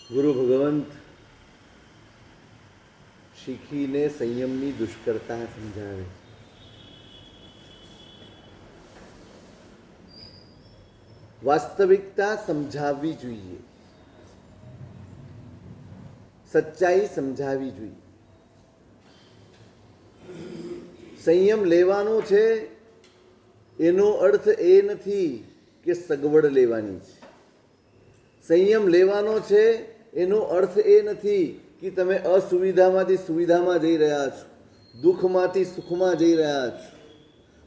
ગુરુ ભગવંત શીખીને સંયમની દુષ્કરતા સમજાવે. વાસ્તવિકતા સમજાવવી જોઈએ, સચ્ચાઈ સમજાવવી જોઈએ. સંયમ લેવાનો છે એનો અર્થ એ નથી કે સગવડ લેવાની છે. સંયમ લેવાનો છે એનો અર્થ એ નથી કે તમે અસુવિધામાંથી સુવિધામાં જઈ રહ્યા છો, દુઃખમાંથી સુખમાં જઈ રહ્યા છો,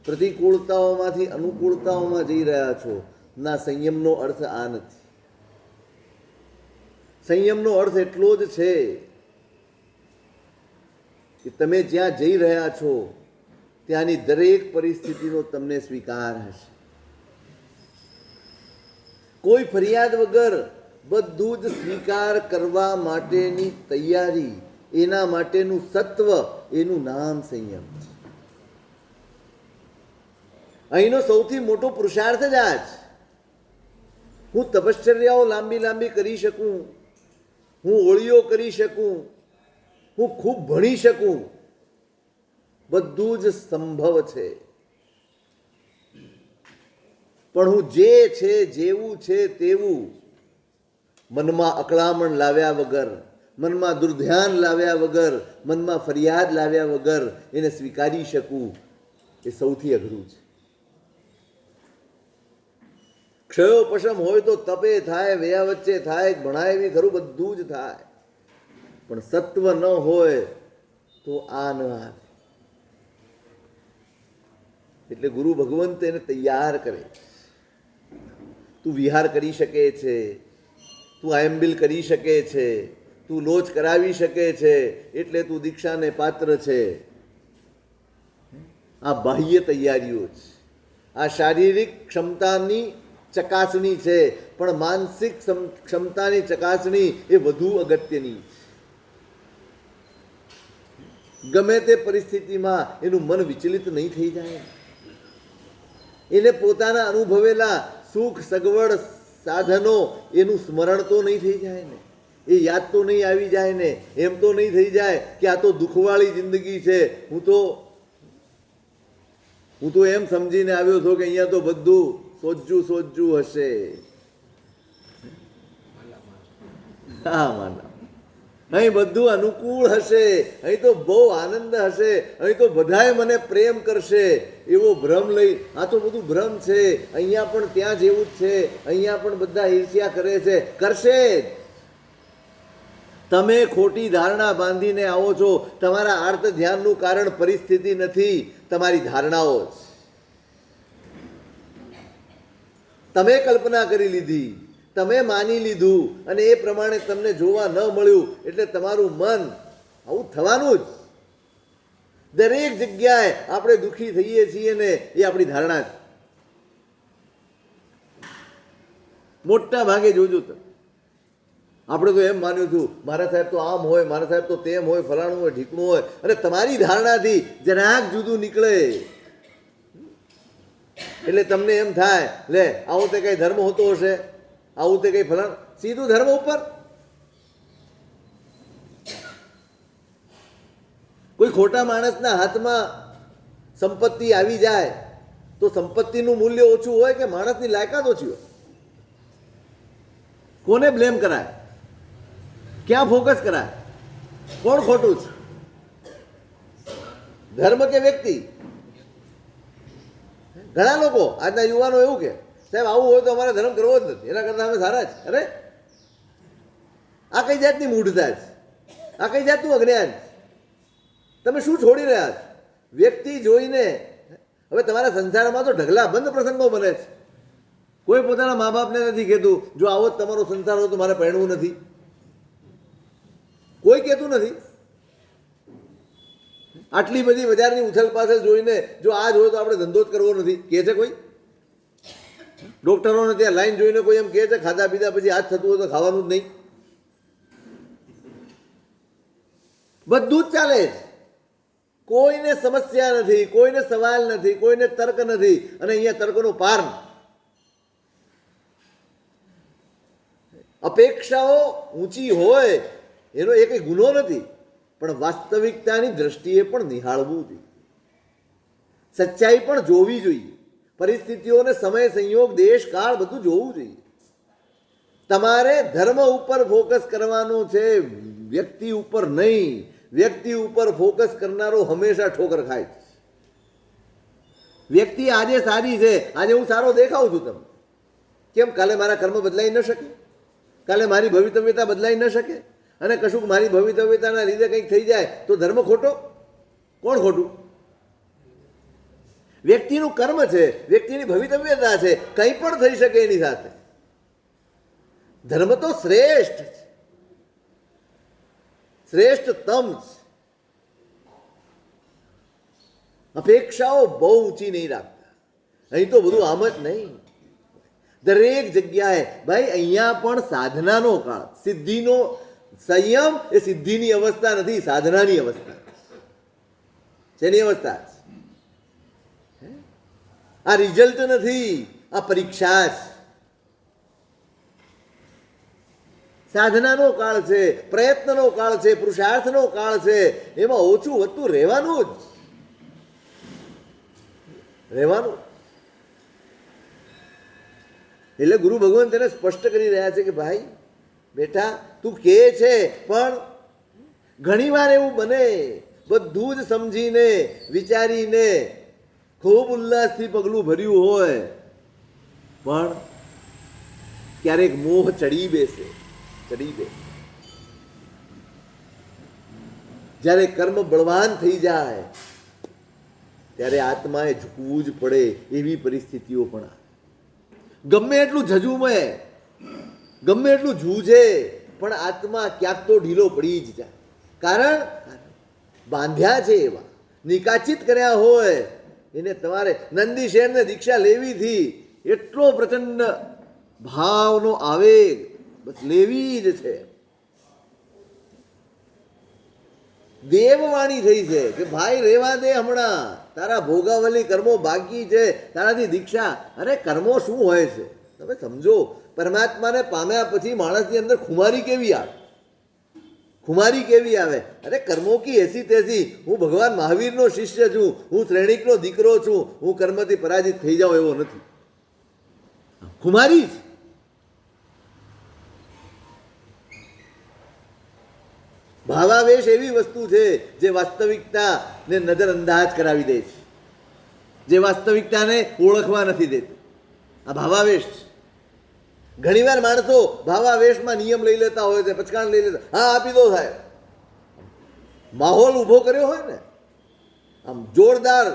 પ્રતિકૂળતાઓમાંથી અનુકૂળતાઓમાં જઈ રહ્યા છો. ના, સંયમનો અર્થ આ નથી. સંયમનો અર્થ એટલો જ છે કે તમે જ્યાં જઈ રહ્યા છો ત્યાંની દરેક પરિસ્થિતિનો તમને સ્વીકાર હશે. કોઈ ફરિયાદ વગર બધું જ સ્વીકાર કરવા માટેની તૈયારી, એના માટેનું સત્વ, એનું નામ સંયમ છે. અહીંનો સૌથી મોટો પુરુષાર્થ જ આ છે. હું તપશ્ચર્યાઓ લાંબી લાંબી કરી શકું, હું ઓળીઓ કરી શકું, હું ખૂબ ભણી શકું, બધું જ સંભવ છે. પણ હું જે છે, જેવું છે તેવું, મનમાં અકળામણ લાવ્યા વગર, મનમાં દુર્ધ્યાન લાવ્યા વગર, મનમાં ફરિયાદ લાવ્યા વગર એને સ્વીકારી શકું, એ સૌથી અઘરું છે. ક્ષયો પશમ હોય તો તપે થાય, વયા વચ્ચે થાય, ભણાય એવી ખરું બધું જ થાય, પણ સત્વ ન હોય તો આ ન આવે. એટલે ગુરુ ભગવંત એને તૈયાર કરે. તું વિહાર કરી શકે છે, તું આયંબિલ કરી શકે છે, તું લોચ કરાવી શકે છે, એટલે તું દીક્ષાને પાત્ર છે. આ બાહ્ય તૈયારીઓ છે, આ શારીરિક ક્ષમતાની ચકાસણી છે, પણ માનસિક ક્ષમતાની ચકાસણી એ વધુ અગત્યની છે. ગમે તે પરિસ્થિતિમાં એનું મન વિચલિત નહીં થઈ જાય, એને પોતાના અનુભવેલા સુખ સગવડ સાધનો એનું સ્મરણ તો નહીં થઈ જાય ને, એ યાદ તો નહીં આવી જાય ને, એમ તો નહીં થઈ જાય કે આ તો દુઃખવાળી જિંદગી છે, હું તો એમ સમજીને આવ્યો હતો કે અહીંયા તો બધું સોજ્જું સોજ્જું હશે. હા માના, અહીં બધું અનુકૂળ હશે, અહીં તો બહુ આનંદ હશે, અહીં તો બધાએ મને પ્રેમ કરશે, એવો ભ્રમ લઈ, આ તો બધું ભ્રમ છે. અહીંયા પણ ત્યાં જેવું જ છે, અહીંયા પણ બધા ઈર્ષ્યા કરે છે, કરશે જ. તમે ખોટી ધારણા બાંધીને આવો છો. તમારા આર્ત ધ્યાનનું કારણ પરિસ્થિતિ નથી, તમારી ધારણાઓ જ. તમે કલ્પના કરી લીધી, તમે માની લીધું, અને એ પ્રમાણે તમને જોવા ન મળ્યું, એટલે તમારું મન આવું થવાનું જ. દરેક જગ્યાએ આપણે દુઃખી થઈએ છીએ ને, એ આપણી ધારણા છે. મોટા ભાગે જોજો તમે, આપણે તો એમ માન્યું હતું મારા સાહેબ તો આમ હોય, મારા સાહેબ તો તેમ હોય, ફલાણું હોય, ઢીકણું હોય, અને તમારી ધારણાથી જરાક જુદું નીકળે એટલે તમને એમ થાય, લે આવો તે કઈ ધર્મ હોતો હશે, આવું તે કઈ ફલાણ, સીધું ધર્મ ઉપર. કોઈ ખોટા માણસના હાથમાં સંપત્તિ આવી જાય તો સંપત્તિનું મૂલ્ય ઓછું હોય કે માણસની લાયકાત ઓછી હોય? કોને બ્લેમ કરાય? ક્યાં ફોકસ કરાય? કોણ ખોટું છે, ધર્મ કે વ્યક્તિ? ઘણા લોકો, આજના યુવાનો એવું કે સાહેબ આવું હોય તો અમારે ધર્મ કરવો જ નથી, એના કરતાં અમે સારા જ. અરે આ કઈ જાતની મૂઢતા છે, આ કઈ જાતનું અજ્ઞાન છે? તમે શું છોડી રહ્યા છો? વ્યક્તિ જોઈને, હવે તમારા સંસારમાં તો ઢગલા બંધ પ્રસંગો બને છે. કોઈ પોતાના મા બાપને નથી કહેતું જો આવો જ તમારો સંસાર હોય તો મારે પરણવું નથી. કોઈ કહેતું નથી. આટલી બધી બજારની ઉથલ પાછળ જોઈને જો આ જ હોય તો આપણે ધંધો જ કરવો નથી, કહે છે કોઈ? ડોક્ટરોને ત્યાં લાઈન જોઈને કોઈ એમ કહે છે ખાધા પીધા પછી આ જ થતું હોય તો ખાવાનું જ નહીં? બધું જ ચાલે છે. કોઈને સમસ્યા નથી, કોઈને સવાલ નથી, કોઈને તર્ક નથી, અને અહીંયા તર્કનો પાર. અપેક્ષાઓ ઊંચી હોય એનો એ કંઈ ગુનો નથી, પણ વાસ્તવિકતાની દ્રષ્ટિએ પણ નિહાળવું જોઈએ, સચ્ચાઈ પણ જોવી જોઈએ, પરિસ્થિતિઓને સમય સંયોગ દેશ કાળ બધું જોવું જોઈએ. તમારે ધર્મ ઉપર ફોકસ કરવાનું છે, વ્યક્તિ ઉપર નહીં. વ્યક્તિ ઉપર ફોકસ કરનારો હંમેશા ઠોકર ખાય છે. વ્યક્તિ આજે સારી છે, આજે હું સારો દેખાઉં છું તમને, કેમ? કાલે મારા કર્મ બદલાઈ ન શકે, કાલે મારી ભવિતવ્યતા બદલાઈ ન શકે, અને કશુંક મારી ભવિતવ્યતાના લીધે કંઈક થઈ જાય તો ધર્મ ખોટો? કોણ ખોટું? વ્યક્તિનું કર્મ છે, વ્યક્તિની ભવિતવ્યતા છે, કંઈ પણ થઈ શકે એની સાથે. ધર્મ તો શ્રેષ્ઠ છે, શ્રેષ્ઠતમ છે. અપેક્ષાઓ બહુ ઊંચી નહીં રાખતા. અહીં તો બધું આમ જ નહીં, દરેક જગ્યાએ ભાઈ અહીંયા પણ સાધનાનો કાળ, સિદ્ધિનો સંયમ એ સિદ્ધિની અવસ્થા નથી, સાધનાની અવસ્થા. શેની અવસ્થા છે? આ રિઝલ્ટ નથી, આ પરીક્ષા છે. સાધનાનો કાળ છે, પ્રયત્નનો કાળ છે, પુરુષાર્થનો કાળ છે. એમાં ઓછું વધતું રહેવાનું જ રહેવાનું. એટલે ગુરુ ભગવાન તેને સ્પષ્ટ કરી રહ્યા છે કે ભાઈ બેટા, તું કહે છે, પણ ઘણીવાર એવું બને બધું જ સમજીને વિચારીને ખૂબ ઉલ્લાસથી પગલું ભર્યું હોય, પણ ક્યારેક મોહ ચડી બેસે. જ્યારે કર્મ બળવાન થઈ જાય ત્યારે આત્માએ ઝૂકવું જ પડે એવી પરિસ્થિતિઓ પણ આવે. ગમે એટલું ઝઝુમે, ગમે એટલું ઝૂઝે, પણ આત્મા ક્યાંક તો ઢીલો પડી જ જાય. કારણ બાંધ્યા છે એવા, નિકાચિત કર્યા હોય એને. તમારે નંદી શેરને દીક્ષા લેવીથી એટલો પ્રચંડ ભાવનો આવેગ, બસ લેવી જ છે. દેવવાણી થઈ છે કે ભાઈ રેવા દે, હમણાં તારા ભોગાવલી કર્મો બાકી છે, તારાથી દીક્ષા. અરે કર્મો શું હોય છે તમે સમજો. પરમાત્માને પામ્યા પછી માણસની અંદર ખુમારી કેવી આવે? ખુમારી કેવી આવે? અરે કર્મો કી એસી તેસી. હું ભગવાન મહાવીરનો શિષ્ય છું, હું શ્રેણિકનો દીકરો છું, હું કર્મથી પરાજિત થઈ જાઉં એવો નથી. ખુમારી જ. ભાવાવેશ એવી વસ્તુ છે જે વાસ્તવિકતાને નજરઅંદાજ કરાવી દે છે, જે વાસ્તવિકતાને ઓળખવા નથી દેતી. આ ભાવાવેશ છે. ઘણીવાર માણસો ભાવાવેશમાં નિયમ લઈ લેતા હોય છે, પચકાણ લઈ લેતા, હા આપી દો સાહેબ. માહોલ ઊભો કર્યો હોય ને, આમ જોરદાર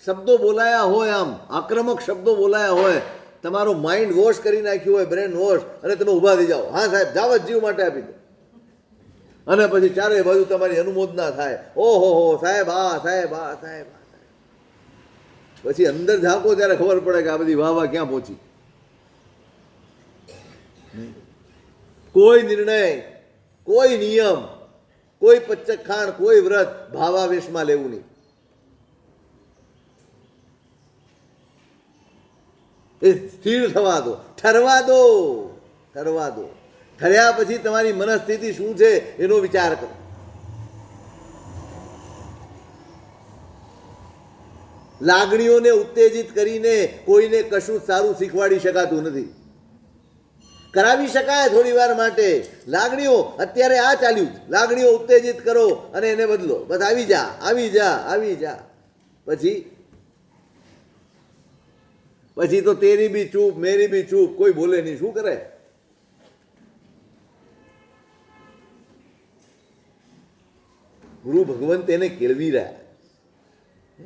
શબ્દો બોલાયા હોય, આમ આક્રમક શબ્દો બોલાયા હોય, તમારો માઇન્ડ વોશ કરી નાખ્યું હોય, બ્રેન વોશ, અને તમે ઊભા થઈ જાઓ, હા સાહેબ જાવ જ જીવ માટે આપી દો. અને પછી ચારે બાજુ તમારી અનુમોદના થાય, ઓહો હો સાહેબ આ, સાહેબ આ, સાહેબ આ. પછી અંદર ઝાંકો ત્યારે ખબર પડે કે આ બધી વાહ વાહ ક્યાં પહોંચી. કોઈ નિર્ણય, કોઈ નિયમ, કોઈ પચ્ચખાણ, કોઈ વ્રત ભાવાવેશમાં લેવું નહીં. એ સ્થિર થવા દો, ઠરવા દો. ઠર્યા પછી તમારી મનસ્થિતિ શું છે એનો વિચાર કરો. લાગણીઓને ઉત્તેજિત કરીને કોઈને કશું સારું શીખવાડી શકાતું નથી. કરાવી શકાય થોડી વાર માટે. લાગણીઓ અત્યારે આ ચાલ્યું, લાગણીઓ ઉત્તેજિત કરો અને એને બદલો. બસ આવી જા, આવી જા, આવી જા. પછી તો તેરી બી ચૂપ, મેરી બી ચૂપ, કોઈ બોલે નહીં. શું કરે? ગુરુ ભગવંત એને કેળવી રહ્યા.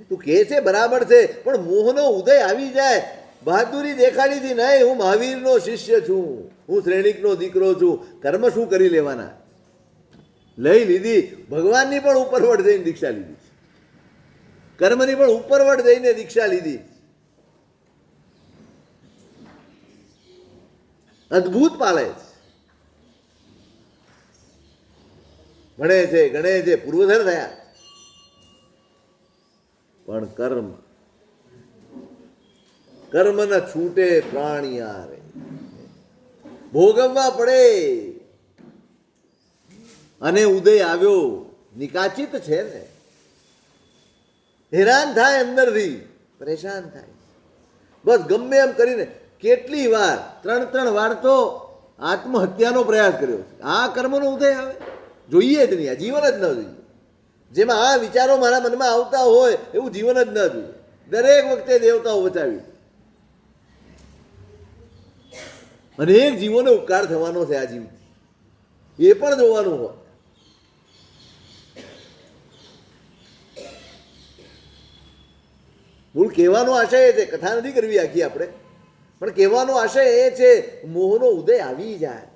તું કહે છે બરાબર છે, પણ મોહનો ઉદય આવી જાય. બહાદુરી દેખાડીથી નહીં, હું મહાવીરનો શિષ્ય છું, હું શ્રેણિકનો દીકરો છું. કર્મ શું કરી લેવાના? લઈ લીધી. ભગવાનની પણ ઉપરવટ જઈને દીક્ષા લીધી, કર્મની પણ ઉપરવટ જઈને દીક્ષા લીધી. અદભુત પાલે છે. ભણે છે, ગણે છે, પૂર્વધર થયા, પણ કર્મ ન છૂટે પ્રાણિયારે. ભોગવવા પડે. અને ઉદય આવ્યો, નિકાચિત છે ને, હેરાન થાય, અંદરથી પરેશાન થાય. બસ ગમે એમ કરીને કેટલી વાર, 3 વાર તો આત્મહત્યાનો પ્રયાસ કર્યો છે. આ કર્મનો ઉદય આવે, જોઈએ જ નહીં, આ જીવન જ ન જોઈએ. જેમાં આ વિચારો મારા મનમાં આવતા હોય એવું જીવન જ ન જોઈએ. દરેક વખતે દેવતાઓ બચાવી, અનેક જીવોને ઉપકાર થવાનો છે આ જીવથી, એ પણ જોવાનું હોય. મૂળ કહેવાનો આશય એ છે, કથા નથી કરવી આખી આપણે, પણ કહેવાનો આશય એ છે, મોહનો ઉદય આવી જાય.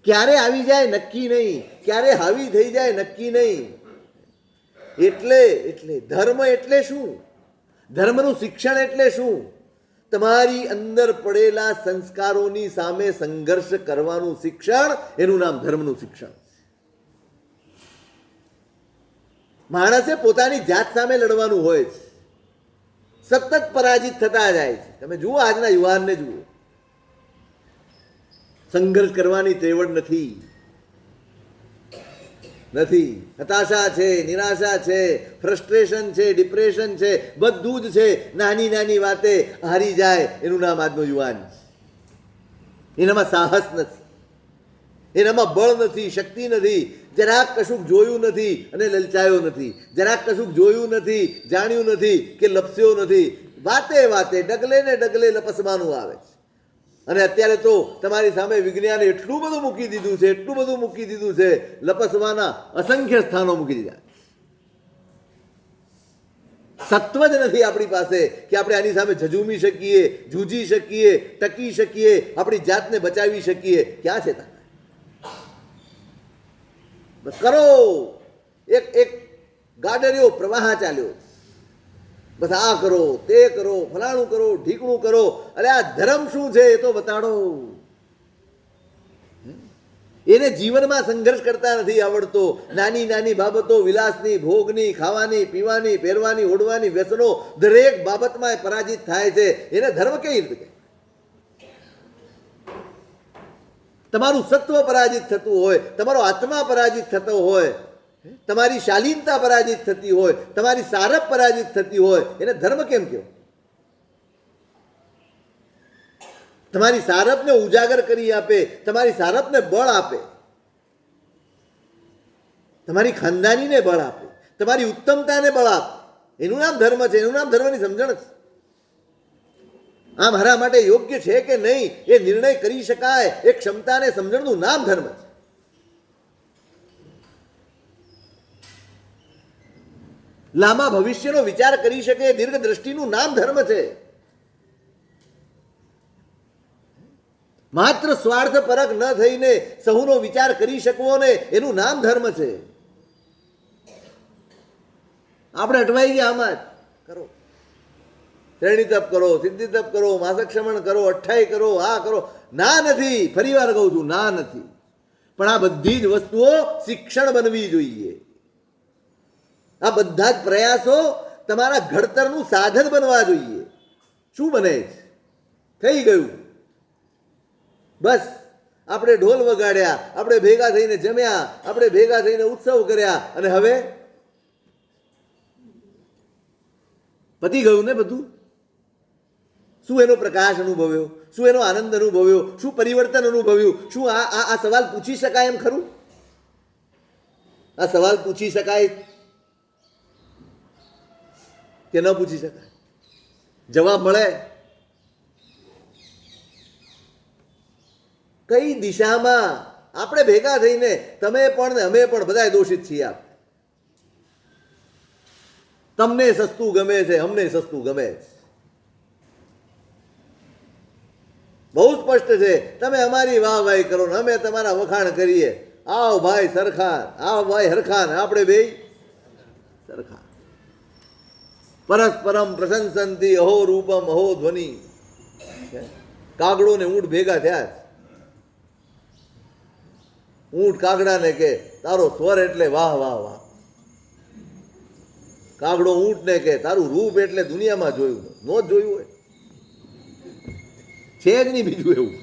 ક્યારે આવી જાય નક્કી નહીં, ક્યારે હાવી થઈ જાય નક્કી નહીં. એટલે ધર્મ એટલે શું? ધર્મનું શિક્ષણ એટલે શું? તમારી અંદર પડેલા સંસ્કારોની સામે સંઘર્ષ કરવાનું શિક્ષણ, એનું નામ ધર્મનું શિક્ષણ. માણસે પોતાની જાત સામે લડવાનું હોય છે, સતત પરાજિત થતા જાય છે. તમે જુઓ આજના યુવાનને જુઓ, સંઘર્ષ કરવાની તેવડ નથી. હતાશા છે, નિરાશા છે, ફ્રસ્ટ્રેશન છે, ડિપ્રેશન છે, બધું જ છે. નાની નાની વાતે હારી જાય, એનું નામ આજનો યુવાન છે. એનામાં સાહસ નથી, એનામાં બળ નથી, શક્તિ નથી. જરાક કશુંક જોયું નથી અને લલચાયો નથી, જરાક કશુંક જોયું નથી, જાણ્યું નથી કે લપસ્યો નથી. વાતે ડગલે ને ડગલે લપસવાનું આવે છે. અને અત્યારે તો તમારી સામે વિજ્ઞાને એટલું બધું મૂકી દીધું છે, લપસવાના અસંખ્ય સ્થાનો મૂકી દીધા. સત્વ જ નથી આપણી પાસે કે આપણે આની સામે ઝઝૂમી શકીએ, જૂજી શકીએ, ટકી શકીએ, આપણી જાતને બચાવી શકીએ. ક્યાં છે? બસ કરો, એક ગાડરિયો પ્રવાહ ચાલ્યો. બસ આ કરો, તે કરો, ફલાણું કરો, ઢીકણું કરો. અરે આ ધર્મ શું છે એ તો બતાડો. એને જીવનમાં સંઘર્ષ કરતા નથી આવડતો. નાની નાની બાબતો, વિલાસની, ભોગની, ખાવાની, પીવાની, પહેરવાની, ઓઢવાની, વ્યસનો, દરેક બાબતમાં એ પરાજિત થાય છે. એને ધર્મ કેવી રીતે? તમારું સત્વ પરાજિત થતું હોય, તમારો આત્મા પરાજિત થતો હોય, તમારી શાલીનતા પરાજિત થતી હોય, તમારી સારપ પરાજિત થતી હોય, એને ધર્મ કેમ કહો? તમારી સારપને ઉજાગર કરી આપે, તમારી સારપને બળ આપે, તમારી ખાનદાનીને બળ આપે, તમારી ઉત્તમતાને બળ આપે, એનું નામ ધર્મ છે. એનું નામ ધર્મની સમજણ છે. આ મારા માટે યોગ્ય છે કે નહીં એ નિર્ણય કરી શકાય, એ ક્ષમતાને સમજણનું નામ ધર્મ છે. લાંબા ભવિષ્યનો વિચાર કરી શકે, દીર્ઘ દ્રષ્ટિનું નામ ધર્મ છે. માત્ર સ્વાર્થ પરક ન થઈને સહુનો વિચાર કરી શકવો ને, એનું નામ ધર્મ છે. આપણે અટવાઈ ગયા આમાં જ. કરો, શ્રેણી તપ કરો, સિદ્ધિ તપ કરો, માસક્ષમણ કરો, અઠ્ઠાઈ કરો, આ કરો. ના નથી, ફરી વાર કહું છું, ના નથી. પણ આ બધી જ વસ્તુઓ શિક્ષણ બનવી જોઈએ. આ બધા જ પ્રયાસો તમારા ઘડતરનું સાધન બનવા જોઈએ. શું બને છે? થઈ ગયું. બસ આપણે ઢોલ વગાડ્યા, આપણે ભેગા થઈને જમ્યા, આપણે ભેગા થઈને ઉત્સવ કર્યા, અને હવે પતી ગયું ને બધું. શું એનો પ્રકાશ અનુભવ્યો? શું એનો આનંદ અનુભવ્યો? શું પરિવર્તન અનુભવ્યું? શું આ સવાલ પૂછી શકાય એમ ખરું? આ સવાલ પૂછી શકાય કે ન પૂછી શકાય? જવાબ મળે. કઈ દિશામાં આપણે ભેગા થઈને, તમે પણ ને અમે પણ બધા દોષિત છીએ. આપ તમને સસ્તું ગમે છે, અમને સસ્તું ગમે છે. બહુ સ્પષ્ટ છે. તમે અમારી વાહ વાહ કરો ને અમે તમારા વખાણ કરીએ. આવ ભાઈ સરખા, આવ ભાઈ હરખાન, આપણે બે સરખા. પરસ્પરમ પ્રશંસંતી અહો રૂપમ અહો ધ્વનિ. કાગડો ને ઊંટ ભેગા થયા. ઊંટ કાગડાને કે તારો સ્વર એટલે વાહ વાહ વાહ. કાગડો ઊંટને કે તારું રૂપ એટલે દુનિયામાં જોયું નો જોયું હોય છે જ નહીં બીજું એવું.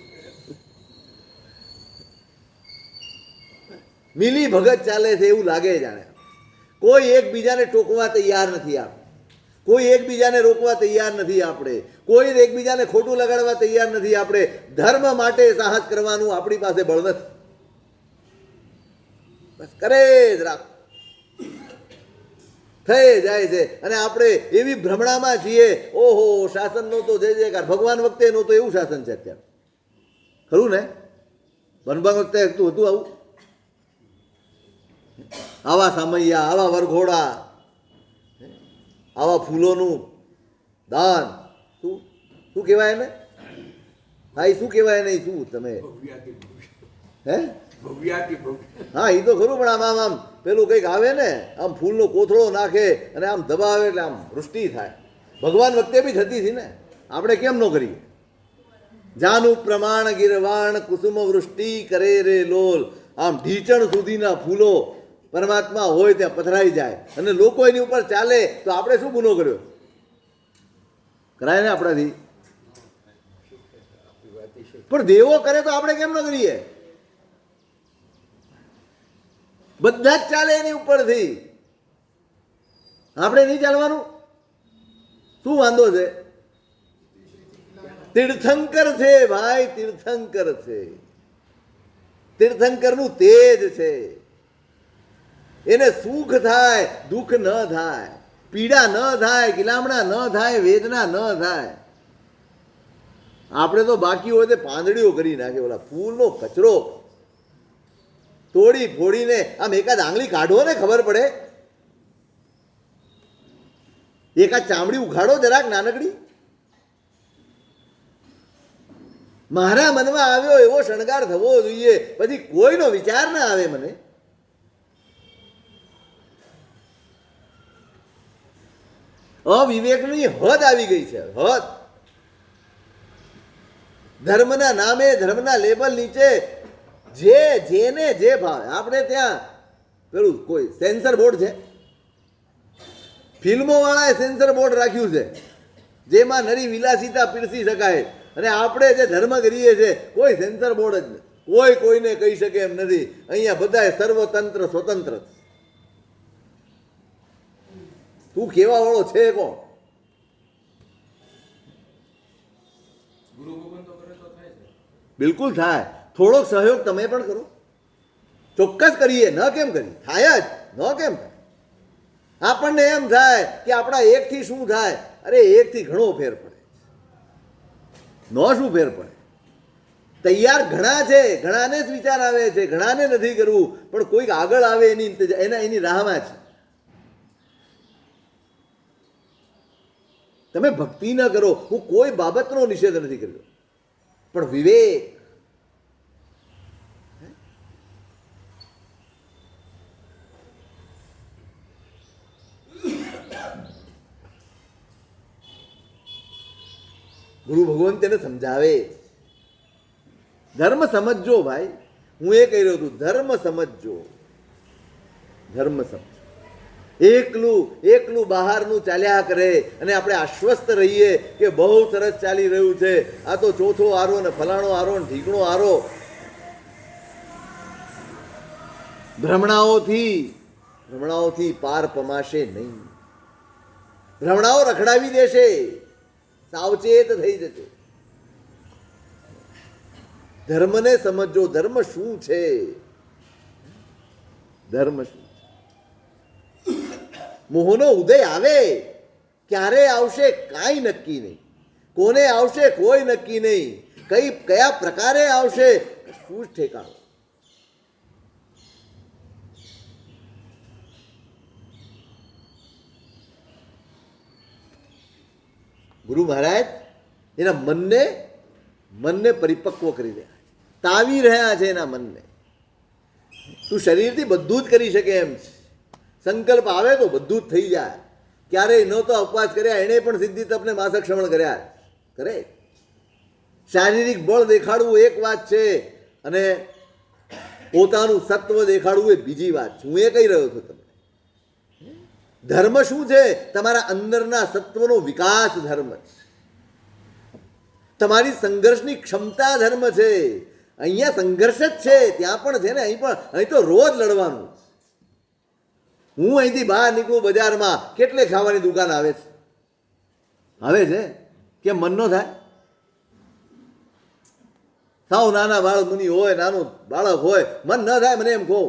મિલી ભગત ચાલે છે એવું લાગે જાણે. કોઈ એકબીજાને ટોકવા તૈયાર નથી આપણે, કોઈ એકબીજાને રોકવા તૈયાર નથી આપણે, કોઈ એકબીજાને ખોટું લગાડવા તૈયાર નથી આપણે. ધર્મ માટે સાહસ કરવાનું આપણી પાસે બળ નથી. બસ કરે જ રાખ થઈ જાય છે. અને આપણે એવી ભ્રમણામાં છીએ, ઓહો શાસનનો તો જય જયકાર, ભગવાન વખતે નો તો એવું શાસન છે અત્યારે, ખરું ને? વનભાગ વખતે હતું આવું, આવા સામૈયા, આવા વરઘોડા, આવા ફૂલોનું દાન, શું શું કહેવાય એને? હા, એ શું કહેવાય નહીં, શું તમે હે? હા, એ તો ખરું, પણ આમ આમ આમ પેલું કંઈક આવે ને, આમ ફૂલનો કોથળો નાખે અને આમ દબાવે એટલે આમ વૃષ્ટિ થાય. ભગવાન વખતે બી થતી હતી ને, આપણે કેમ ન કરીએ? જાનું પ્રમાણ ગિરવાણ કુસુમ વૃષ્ટિ કરે રે લોલ. આમ ઢીચણ સુધીના ફૂલો પરમાત્મા હોય ત્યાં પથરાઈ જાય અને લોકો એની ઉપર ચાલે તો આપણે શું ગુનો કર્યો? કરાય ને આપણાથી? પણ દેવો કરે તો આપણે કેમ ન કરીએ? બધા જ ચાલે એની ઉપરથી, આપણે નહીં ચાલવાનું? શું વાંધો છે? તીર્થંકર છે ભાઈ, તીર્થંકર છે. તીર્થંકરનું તેજ છે. એને સુખ થાય, દુઃખ ન થાય, પીડા ન થાય, ગિલામણા ન થાય, વેદના ન થાય. આપણે તો બાકી હોય તે પાંદડીઓ કરી નાખે. ઓલા ફૂલનો કચરો તોડી ફોડીને આમ એકાદ આંગળી કાઢો ને ખબર પડે. એકાદ ચામડી ઉઘાડો જરાક નાનકડી. મારા મનમાં આવ્યો એવો શણગાર થવો જોઈએ, પછી કોઈનો વિચાર ના આવે મને. અવિવેકની હદ આવી ગઈ છે, હદ. ધર્મના નામે, ધર્મના લેબલ નીચે જેને જે ભાવે. આપણે ત્યાં પેલું કોઈ સેન્સર બોર્ડ છે, ફિલ્મો વાળાએ સેન્સર બોર્ડ રાખ્યું છે જેમાં નરી વિલાસિતા પીરસી શકાય. અને આપણે જે ધર્મ કરીએ છીએ કોઈ સેન્સર બોર્ડ જ નથી, કોઈ કોઈને કહી શકે એમ નથી. અહીંયા બધાએ સર્વતંત્ર સ્વતંત્ર. તું કેવા વાળો છે કોણ? બિલકુલ થાય. થોડોક સહયોગ તમે પણ કરો, ચોક્કસ કરીએ. ન કેમ કરી? થાય જ. ન કેમ થાય? આપણને એમ થાય કે આપણા એકથી શું થાય? અરે એકથી ઘણો ફેર પડે. ન શું ફેર પડે? તૈયાર ઘણા છે, ઘણાને જ વિચાર આવે છે, ઘણાને નથી કરવું, પણ કોઈક આગળ આવે એની રાહમાં છે. તમે ભક્તિ ન કરો, હું કોઈ બાબતનો નિષેધ નથી કર્યો, પણ વિવેક. ગુરુ ભગવાન તેને સમજાવે. ધર્મ સમજજો ભાઈ, હું એ કહી રહ્યો છું, ધર્મ સમજજો, ધર્મ સમજો. એકલું બહારનું ચાલ્યા કરે અને આપણે આશ્વસ્ત રહીએ કે બહુ સરસ ચાલી રહ્યું છે, આ તો ચોથો આરો ને ફલાણો આરો ને ઢીકણો આરો. ભ્રમણાઓથી પાર પમાશે નહીં. ભ્રમણાઓ રખડાવી દેશે, સાવચેત થઈ જશે. ધર્મને સમજો. ધર્મ શું છે? ધર્મ શું? મોહનો ઉદય આવે, ક્યારે આવશે કાંઈ નક્કી નહીં, કોને આવશે કોઈ નક્કી નહીં, કયા પ્રકારે આવશે શું જ ઠેકાણું. ગુરુ મહારાજ એના મનને પરિપક્વ કરી રહ્યા છે, તાવી રહ્યા છે એના મનને. તું શરીરથી બધું જ કરી શકે એમ છે, સંકલ્પ આવે તો બધું જ થઈ જાય. ક્યારેય ન તો ઉપવાસ કર્યા એણે પણ સિદ્ધિ તપને માસક શ્રવણ કર્યા કરે. શારીરિક બળ દેખાડવું એક વાત છે અને પોતાનું સત્વ દેખાડવું એ બીજી વાત છે. હું એ કહી રહ્યો છું તમને. ધર્મ શું છે? તમારા અંદરના સત્વનો વિકાસ ધર્મ છે. તમારી સંઘર્ષની ક્ષમતા ધર્મ છે. અહીંયા સંઘર્ષ જ છે, ત્યાં પણ છે ને, અહીં તો રોજ લડવાનું. હું અહીંથી બહાર નીકળું બજારમાં, કેટલે ખાવાની દુકાન આવે છે કે મન ન થાય? સાવ નાના બાળક મુનિ હોય, નાનું બાળક હોય, મન ન થાય મને એમ કહો?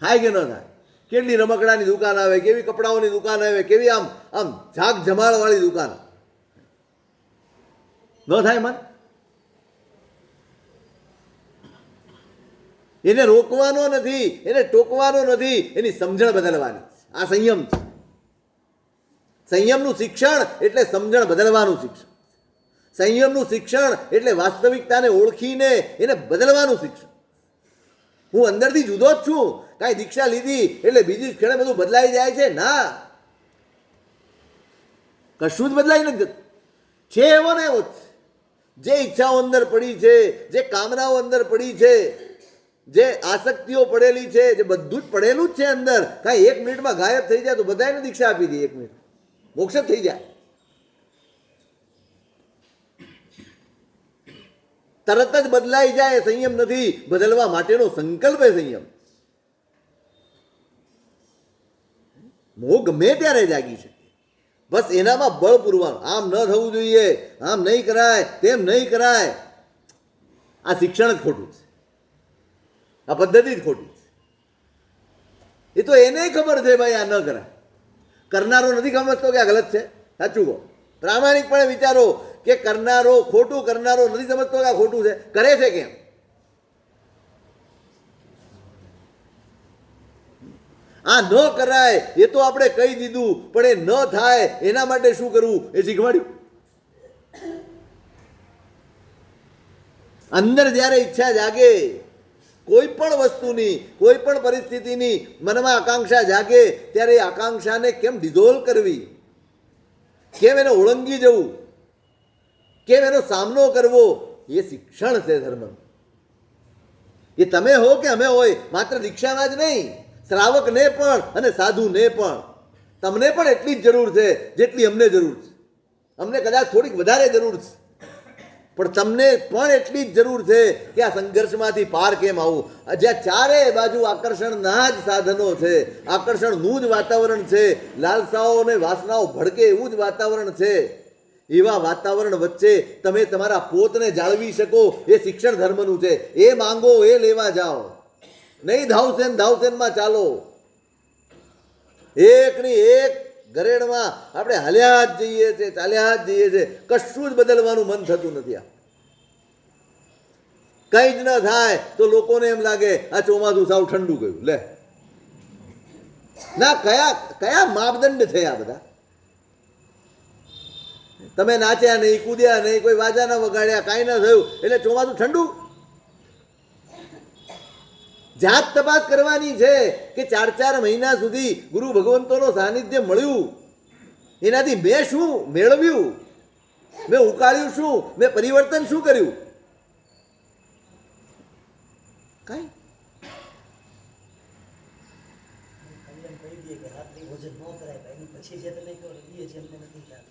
થાય કે ન થાય? કેટલી રમકડાની દુકાન આવે, કેવી કપડાઓની દુકાન આવે, કેવી આમ ઝાક જમાળવાળી દુકાન, ન થાય મન? એને રોકવાનો નથી, એને ટોકવાનો નથી, એની સમજણ બદલવાની. આ સંયમ છે. સંયમનું શિક્ષણ એટલે સમજણ બદલવાનું શિક્ષણ. સંયમનું શિક્ષણ એટલે વાસ્તવિકતાને ઓળખીને એને બદલવાનું શિક્ષણ. હું અંદરથી જુદો જ છું, કાંઈ દીક્ષા લીધી એટલે બીજી ક્ષણે બધું બદલાઈ જાય છે? ના, કશું જ બદલાઈ નથી. છે એવો ને એવો જ. જે ઈચ્છાઓ અંદર પડી છે, જે કામનાઓ અંદર પડી છે, જે આસક્તિઓ પડેલી છે, જે બધું જ પડેલું જ છે અંદર. કાંઈ એક મિનિટમાં ગાયબ થઈ જાય તો બધાને દીક્ષા આપી દે, એક મિનિટ મોક્ષ જ થઈ જાય. તરત જ બદલાઈ જાય. સંયમ નથી, બદલવા માટેનો સંકલ્પ એ સંયમ. મોહ ગમે ત્યારે જાગી શકે, બસ એનામાં બળ પૂરવાનું. આમ ન થવું જોઈએ, આમ નહીં કરાય, તેમ નહીં કરાય. આ શિક્ષણ જ ખોટું છે, આ પદ્ધતિ જ ખોટી છે. એ તો એને ખબર છે ભાઈ આ ન કરાય. કરનારો નથી સમજતો કે આ ગલત છે. સાચું કહો, પ્રામાણિકપણે વિચારો કે કરનારો, ખોટું કરનારો નથી સમજતો કે આ ખોટું છે. કરે છે કેમ? આ ન કરાય એ તો આપણે કહી દીધું, પણ એ ન થાય એના માટે શું કરવું એ શીખવાડ્યું. અંદર જ્યારે ઈચ્છા જાગે કોઈ પણ વસ્તુની, કોઈ પણ પરિસ્થિતિની, મનમાં આકાંક્ષા જાગે ત્યારે એ આકાંક્ષાને કેમ ડિઝોલ્વ કરવી, કેમ એને ઓળંગી જવું, કેમ એનો સામનો કરવો, એ શિક્ષણ છે ધર્મ. એ તમે હો કે અમે હોય, માત્ર દીક્ષામાં જ નહીં, શ્રાવકને પણ અને સાધુને પણ. તમને પણ એટલી જ જરૂર છે જેટલી અમને જરૂર છે. અમને કદાચ થોડીક વધારે જરૂર છે, પણ તમને પણ એટલી જ જરૂર છે કે આ સંઘર્ષમાંથી પાર કેમ આવવું. જ્યાં ચારે બાજુ આકર્ષણના જ સાધનો છે, આકર્ષણનું જ વાતાવરણ છે, લાલસાઓ અને વાસનાઓ ભડકે એવું જ વાતાવરણ છે, એવા વાતાવરણ વચ્ચે તમે તમારા પોતને જાળવી શકો એ શિક્ષણ ધર્મનું છે. એ માંગો, એ લેવા જાઓ, નહીં ધાવસેનમાં ચાલો. એકની એક ગરેડમાં આપણે હાલ્યા જ જઈએ છીએ, ચાલ્યા જ જઈએ છીએ, કશું જ બદલવાનું મન થતું નથી. કંઈ જ ન થાય તો લોકોને એમ લાગે આ ચોમાસું સાવ ઠંડુ ગયું. લે ના, કયા માપદંડ છે આ બધા? તમે નાચ્યા નહીં, કૂદ્યા નહીં, કોઈ વાજા ના વગાડ્યા, કાંઈ ન થયું એટલે ચોમાસું ઠંડુ? જાત તપાસ કરવાની છે કે 4 મહિના સુધી ગુરુ ભગવંતોનો સાનિધ્ય મળ્યું, એનાથી મેં શું મેળવ્યું, મેં ઉકાળ્યું શું, મેં પરિવર્તન શું કર્યું? કાંઈ.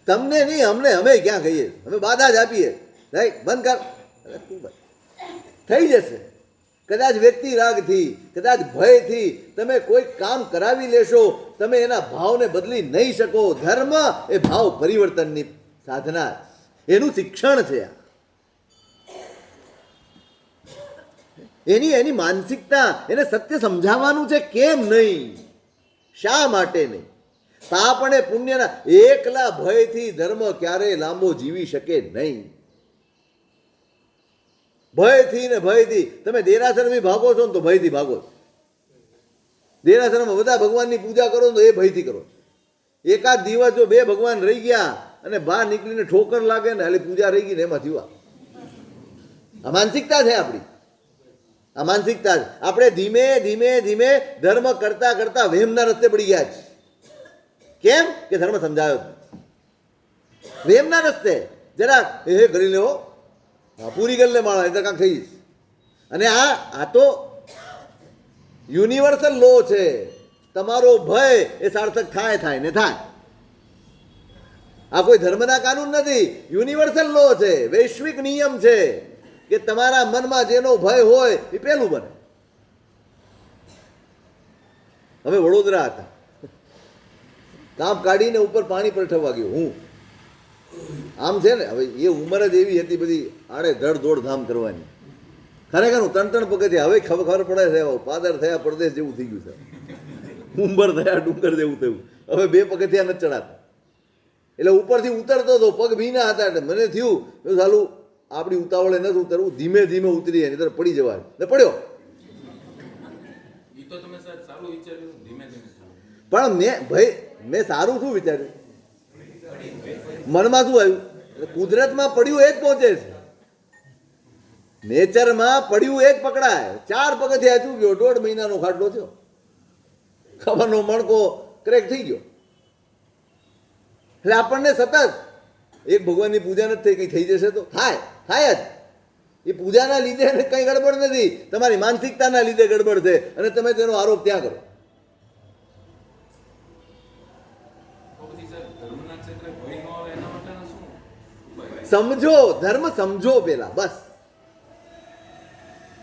તમને નહીં, અમને, અમે ક્યાં કહીએ? અમે બાધા જ આપીએ, રાઈટ, બંધ કર, થઈ જશે. કદાચ વ્યક્તિ રાગથી, કદાચ ભયથી તમે કોઈ કામ કરાવી લેશો, તમે એના ભાવને બદલી નહીં શકો. ધર્મ એ ભાવ પરિવર્તનની સાધના, એનું શિક્ષણ છે. એની માનસિકતા, એને સત્ય સમજાવવાનું છે. કેમ નહીં, શા માટે નહીં? પાપ અને પુણ્યના એકલા ભયથી ધર્મ ક્યારેય લાંબો જીવી શકે નહીં. ભયથી ને ભયથી તમે દેરાસરમાં ભાગો છો ને તો ભયથી ભાગો છો. દેરાસરમાં બધા ભગવાનની પૂજા કરો તો એ ભયથી કરો. એકાદ દિવસ જો 2 ભગવાન રહી ગયા અને બહાર નીકળીને ઠોકર લાગે ને એટલે પૂજા રહી ગઈ ને એમાં થયું. આ માનસિકતા છે આપણી. આ માનસિકતા આપણે ધીમે ધીમે ધીમે ધર્મ કરતા કરતા વહેમના રસ્તે પડી ગયા છે. કેમ કે ધર્મ સમજાયો વહેમના રસ્તે. જરા એ કરી લેવો, પૂરી કરી લે માણસ, એટલે કાંક થઈશ. અને આ તો યુનિવર્સલ લો છે. તમારો ભય એ સાર્થક થાય ને થાય. આ કોઈ ધર્મના કાનૂન નથી, યુનિવર્સલ લો છે, વૈશ્વિક નિયમ છે. કે તમારા મનમાં જેનો ભય હોય એ પહેલું બને. હવે વડોદરા હતા, કામ કાઢીને ઉપર પાણી પલટવા ગયો હું. આમ છે ને, હવે એ ઉંમર જ એવી હતી બધી આડે ધડ દોડધામ કરવાની. ખરેખર હું 3-3 પગથિયા, હવે ખબર પડે છે પાદર થયા પરદેશ જેવું થઈ ગયું છે, ઉંબર થયા ડુંગર જેવું થયું. હવે 2 પગથિયા નથી ચડાતા. એટલે ઉપરથી ઉતરતો હતો, પગ ભીના હતા, એટલે મને થયું ચાલુ આપણી ઉતાવળે નથી ઉતરવું, ધીમે ધીમે ઉતરીએ નહીં તો પડી જવાય. ને પડ્યો. પણ મેં સારું શું વિચાર્યું, મનમાં શું આવ્યું, કુદરતમાં પડ્યું એ જ પહોંચે છે, નેચરમાં પડ્યું એ જ પકડાય. 4 પગથિયા ચૂક્યો, 1.5 મહિનાનો ખાટલો થયો, ખબરનો મણકો ક્રેક થઈ ગયો. એટલે આપણને સતત એક ભગવાનની પૂજા નથી થઈ, કંઈ થઈ જશે તો થાય જ. એ પૂજાના લીધે કંઈ ગડબડ નથી, તમારી માનસિકતાના લીધે ગડબડ છે, અને તમે તેનો આરોપ ત્યાં કરો. સમજો, ધર્મ સમજો પેલા, બસ.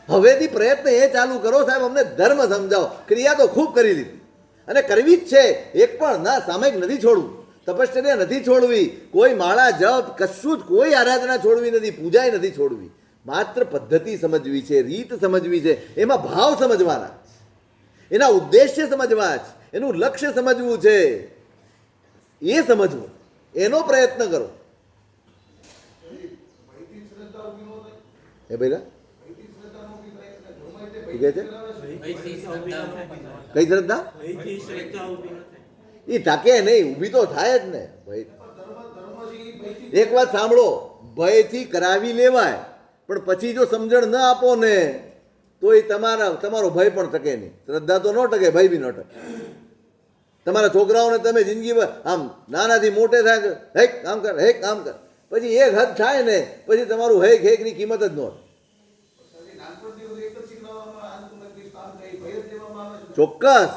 હવેથી પ્રયત્ન એ ચાલુ કરો, સાહેબ અમને ધર્મ સમજાવો. ક્રિયા તો ખૂબ કરી લીધી અને કરવી જ છે, એક પણ ના સામયિક નથી છોડવું, તપશ્ચર્યા નથી છોડવી, કોઈ માળા જપ કશું જ, કોઈ આરાધના છોડવી નથી, પૂજા નથી છોડવી. માત્ર પદ્ધતિ સમજવી છે, રીત સમજવી છે, એમાં ભાવ સમજવાના, એના ઉદ્દેશ્ય સમજવા છે, એનું લક્ષ્ય સમજવું છે, એ સમજવું, એનો પ્રયત્ન કરો. એ ભાઈ કહે છે કઈ શ્રદ્ધા એ ટકે નહીં, ઊભી તો થાય જ ને ભાઈ. એક વાત સાંભળો, ભયથી કરાવી લેવાય, પણ પછી જો સમજણ ન આપો ને તો એ તમારો ભય પણ ટકે નહીં. શ્રદ્ધા તો ન ટકે, ભય બી ન ટકે. તમારા છોકરાઓને તમે જિંદગી આમ નાનાથી મોટે થાય, હેક કામ કર, હેક કામ કર, પછી એક હદ થાય ને પછી તમારું હેકની કિંમત જ ન હોય. ચોક્કસ,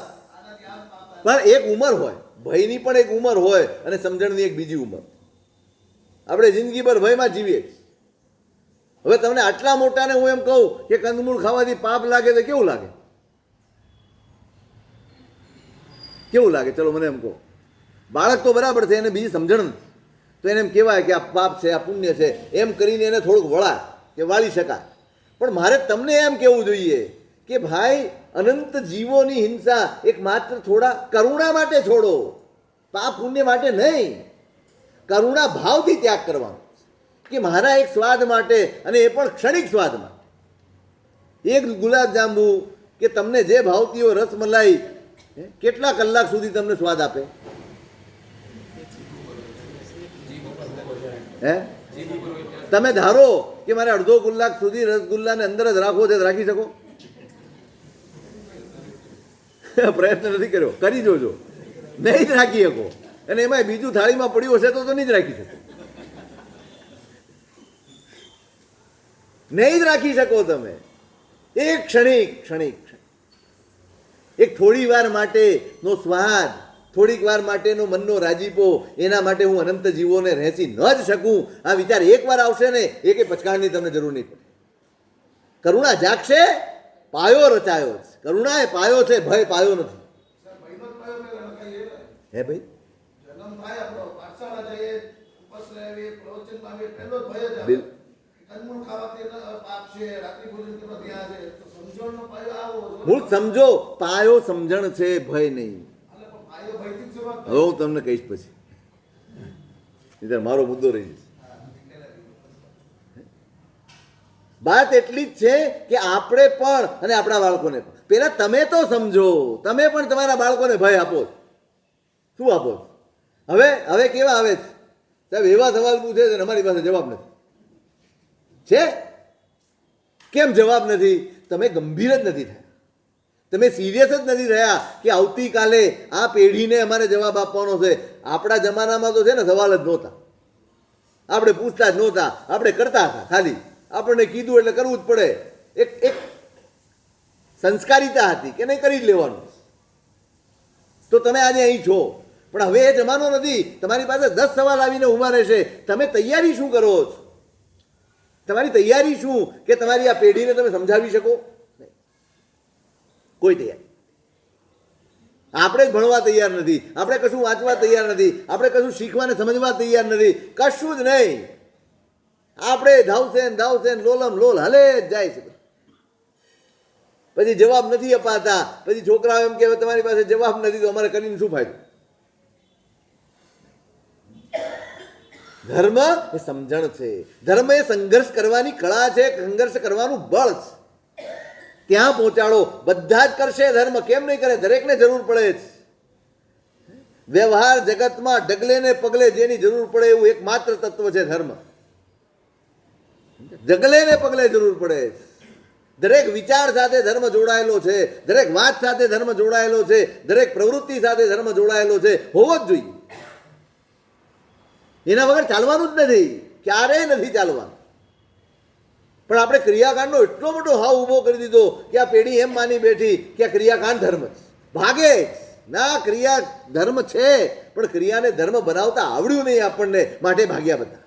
પણ એક ઉંમર હોય, ભયની પણ એક ઉંમર હોય અને સમજણની એક બીજી ઉંમર. આપણે જિંદગીભર ભયમાં જીવીએ. હવે તમને આટલા મોટાને હું એમ કહું કે કંદમૂળ ખાવાથી પાપ લાગે તો કેવું લાગે? કેવું લાગે? ચલો મને એમ કહો. બાળક તો બરાબર છે, એને બીજી સમજણ નથી, તો એને એમ કહેવાય કે આ પાપ છે, આ પુણ્ય છે, એમ કરીને એને થોડુંક વળાય કે વાળી શકાય. પણ મારે તમને એમ કહેવું જોઈએ કે ભાઈ, અનંત જીવોની હિંસા એક માત્ર થોડા કરુણા માટે છોડો, પાપ પુણ્ય માટે નહીં. કરુણા ભાવથી ત્યાગ કરવાનો કે મારા એક સ્વાદ માટે, અને એ પણ ક્ષણિક સ્વાદ માટે. એક ગુલાબ જાંબુ કે તમને જે ભાવતી હોય, રસમલાઈ, કેટલા કલાક સુધી તમને સ્વાદ આપે? હે, તમે ધારો કે મારે અડધો કલાક સુધી રસગુલ્લાને અંદર જ રાખવો છે, રાખી શકો? પ્રયત્ન નથી કર્યો, કરી જોજો, નહીં જ રાખી શકો. અને એમાં બીજું થાળીમાં પડ્યું હશે તો નહીં જ રાખી શકો, નહીં જ રાખી શકો તમે. એક ક્ષણિક એક થોડી વાર માટેનો સ્વાદ, થોડીક વાર માટેનો મનનો રાજીપો, એના માટે હું અનંત જીવોને રહેસી ન જ શકું, આ વિચાર એકવાર આવશે ને એ કંઈ પચકાણની તમને જરૂર નહીં પડે. કરુણા જાગશે, પાયો રચાયો છે. કરુણા એ પાયો છે, ભય પાયો નથી. હે ભાઈ, મૂળ સમજો, પાયો સમજણ છે, ભય નહીં. હવે હું તમને કહીશ પછી, ઇધર મારો મુદ્દો રહી જશે. વાત એટલી જ છે કે આપણે પણ અને આપણા બાળકોને પણ, પેલા તમે તો સમજો, તમે પણ તમારા બાળકોને ભય આપો. શું આપો? હવે કેવા આવે છે સાહેબ, એવા સવાલ પૂછે છે અમારી પાસે જવાબ નથી. છે કેમ જવાબ નથી? તમે ગંભીર જ નથી થયા, તમે સિરિયસ જ નથી રહ્યા કે આવતીકાલે આ પેઢીને અમારે જવાબ આપવાનો છે. આપણા જમાનામાં તો છે ને સવાલ જ નહોતા, આપણે પૂછતા જ નહોતા, આપણે કરતા હતા ખાલી. આપણને કીધું એટલે કરવું જ પડે. એક સંસ્કારિતા હતી કે નહીં, કરી જ લેવાનું. તો તમે આજે અહીં છો, પણ હવે એ જમાનો નથી. તમારી પાસે 10 સવાલ આવીને ઊભા રહેશે. તમે તૈયારી શું કરો છો? તમારી તૈયારી શું કે તમારી આ પેઢીને તમે સમજાવી શકો? નહીં. કોઈ તૈયારી. આપણે જ ભણવા તૈયાર નથી, આપણે કશું વાંચવા તૈયાર નથી, આપણે કશું શીખવાને સમજવા તૈયાર નથી, કશું જ નહીં. આપણે ધાવશે લોલમ લોલ હલે જ જાય છે. પછી જવાબ નથી અપાતા, પછી છોકરાઓ એમ કહેવાય તમારી પાસે જવાબ નથી તો અમારે કરીને શું ફાયદો? ધર્મ એ સમજણ છે, ધર્મ એ સંઘર્ષ કરવાની કળા છે, સંઘર્ષ કરવાનું બળ છે. ત્યાં પહોંચાડો. બધા જ કરશે ધર્મ, કેમ નહીં કરે? દરેકને જરૂર પડે છે. વ્યવહાર જગતમાં ડગલે ને પગલે જેની જરૂર પડે એવું એકમાત્ર તત્વ છે ધર્મ. ડગલે ને પગલે જરૂર પડે છે. દરેક વિચાર સાથે ધર્મ જોડાયેલો છે, દરેક વાત સાથે ધર્મ જોડાયેલો છે, દરેક પ્રવૃત્તિ સાથે ધર્મ જોડાયેલો છે, હોવો જ જોઈએ. એના વગર ચાલવાનું જ નથી, ક્યારેય નથી ચાલવાનું. પણ આપણે ક્રિયાકાંડનો એટલો મોટો હાવ ઊભો કરી દીધો કે આ પેઢી એમ માની બેઠી કે આ ક્રિયાકાંડ ધર્મ છે. ભાગે ના, ક્રિયા ધર્મ છે, પણ ક્રિયાને ધર્મ બનાવતા આવડ્યું નહીં આપણને, માટે ભાગ્યા બધા.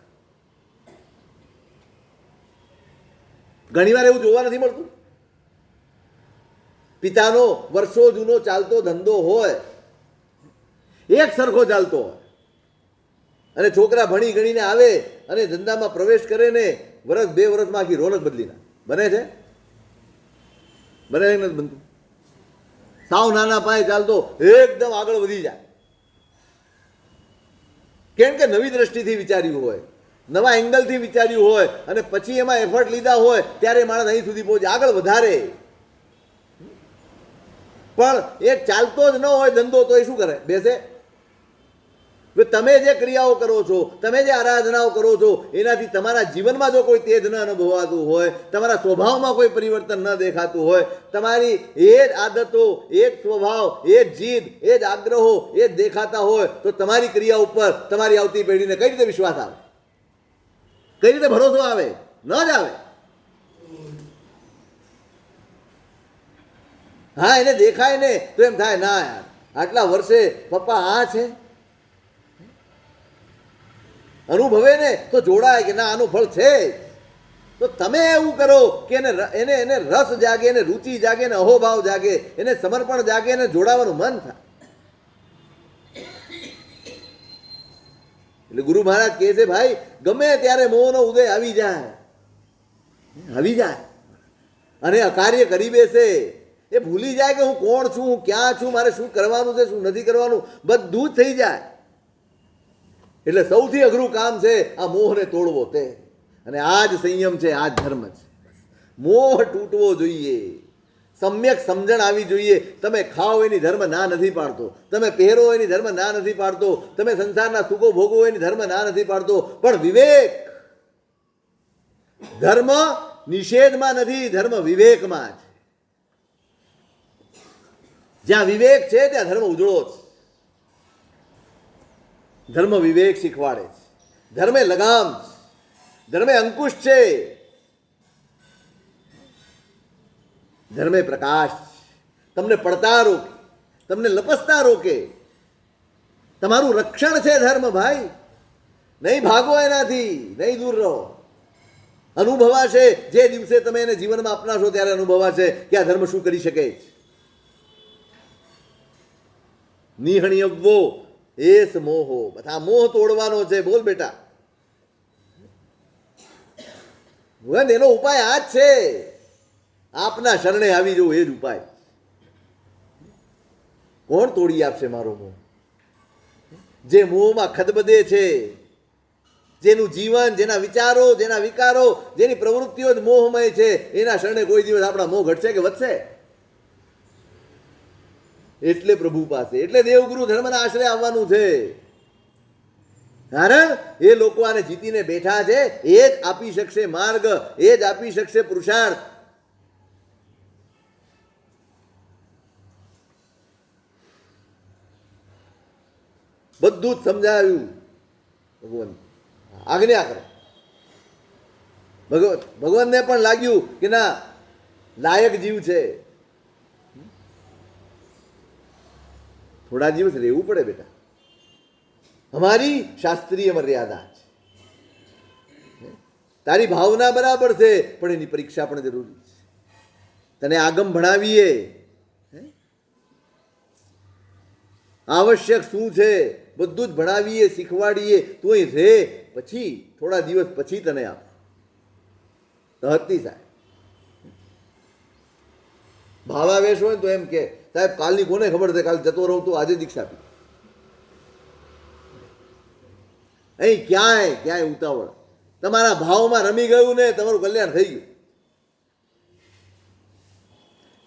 ઘણીવાર એવું જોવા નથી મળતું. પિતાનો વર્ષો જૂનો ચાલતો ધંધો હોય, એક સરખો ચાલતો હોય, અને છોકરા ભણી ગણીને આવે અને ધંધામાં પ્રવેશ કરે ને વર્ષ 2 વર્ષમાં આખી રોનક બદલી નાખે. બને છે? બને નથી બનતું? સાવ નાના પાયે ચાલતો એકદમ આગળ વધી જાય. કેમ કે નવી દ્રષ્ટિથી વિચાર્યું હોય, નવા એંગલથી વિચાર્યું હોય, અને પછી એમાં એફર્ટ લીધા હોય ત્યારે માણસ અહીં સુધી પહોંચે, આગળ વધારે. પણ એ ચાલતો જ ન હોય ધંધો તો એ શું કરે? બેસે. તમે જે ક્રિયાઓ કરો છો, તમે જે આરાધનાઓ કરો છો, એનાથી તમારા જીવનમાં જો કોઈ તેજ ન અનુભવાતું હોય, તમારા સ્વભાવમાં કોઈ પરિવર્તન ન દેખાતું હોય, તમારી એ જ આદતો, એ જ સ્વભાવ, એ જ જીદ, એ જ આગ્રહો એ જ દેખાતા હોય, તો તમારી ક્રિયા ઉપર તમારી આવતી પેઢીને કઈ રીતે વિશ્વાસ આવે? કઈ રીતે ભરોસો આવે? ન જ આવે. હા, એને દેખાય ને તો એમ થાય, ના યાર આટલા વર્ષે પપ્પા આ છે. અનુભવે ને તો જોડાય કે ના આનું ફળ છે. તો તમે એવું કરો કે એને રસ જાગે, એને રુચિ જાગે, એને અહોભાવ જાગે, એને સમર્પણ જાગે, એને જોડાવાનું મન થાય. એટલે ગુરુ મહારાજ કહે છે, ભાઈ ગમે ત્યારે મોહનો ઉદય આવી જાય, અને અકાર્ય કરી બેસે, એ ભૂલી જાય કે હું કોણ છું, હું ક્યાં છું, મારે શું કરવાનું છે, શું નથી કરવાનું, બધું જ થઈ જાય. એટલે સૌથી અઘરું કામ છે આ મોહને તોડવો તે, અને આ જ સંયમ છે, આ જ ધર્મ છે. મોહ તૂટવો જોઈએ, સમ્યક સમજણ આવી જોઈએ. તમે ખાઓ એની ધર્મ ના નથી પાડતો, તમે પહેરો એની ધર્મ ના નથી પાડતો, તમે સંસારના સુખો ભોગવો એની ધર્મ ના નથી પાડતો, પણ વિવેક. ધર્મ નિષેધમાં નથી, ધર્મ વિવેકમાં છે. જ્યાં વિવેક છે ત્યાં ધર્મ ઉજળો છે. ધર્મ વિવેક શીખવાડે છે, ધર્મે લગામ છે, ધર્મે અંકુશ છે, ધર્મે પ્રકાશ છે. તમને પડતા રોકે, તમને લપસતા રોકે. તમારું રક્ષણ છે ધર્મ ભાઈ. નહીં ભાગો એનાથી, નહીં દૂર રહો. અનુભવાશે જે દિવસે તમે એને જીવનમાં અપનાશો ત્યારે અનુભવાશે કે આ ધર્મ શું કરી શકે છે. નિહણ્યવો એસ મોહો. બધા મોહ તોડવાનો છે. બોલ બેટા, એનો ઉપાય આ જ છે. આપના શરણે આવી જવું એ જ ઉપાય. કોણ તોડી આપશે મારો મોહ? જે મોહમાં ખદબદે છે, જેનું જીવન, જેના વિચારો, જેના વિકારો, જેની પ્રવૃત્તિઓ જ મોહમય છે, એના શરણે કોઈ દિવસ આપણા મોહ ઘટશે કે વધશે? એટલે પ્રભુ પાસે, એટલે દેવગુરુ ધર્મના આશ્રય આવવાનું છે. કારણ એ લોકો આને જીતીને બેઠા છે. એ જ આપી શકશે માર્ગ, એ જ આપી શકશે પુરુષાર્થ. બધું જ સમજાવ્યું. ભગવાન આજ્ઞા કરો. ભગવાનને પણ લાગ્યું કે ના લાયક જીવ છે. થોડા દિવસ રહેવું પડે બેટા, અમારી શાસ્ત્રીય મર્યાદા છે. તારી ભાવના બરાબર છે, પણ એની પરીક્ષા પણ જરૂરી છે. તને આગમ ભણાવીએ, આવશ્યક શું છે બધું જ ભણાવીએ, શીખવાડીએ, તું અહીં રહે, પછી થોડા દિવસ પછી તને આપ તો હતી સાહેબ. ભાવાવેશ હોય તો એમ કે સાહેબ કાલની કોને ખબર છે, કાલ જતો રહું તો આજે દીક્ષા આપી. અહીં ક્યાંય ઉતાવળ, તમારા ભાવમાં રમી ગયું ને તમારું કલ્યાણ થઈ ગયું.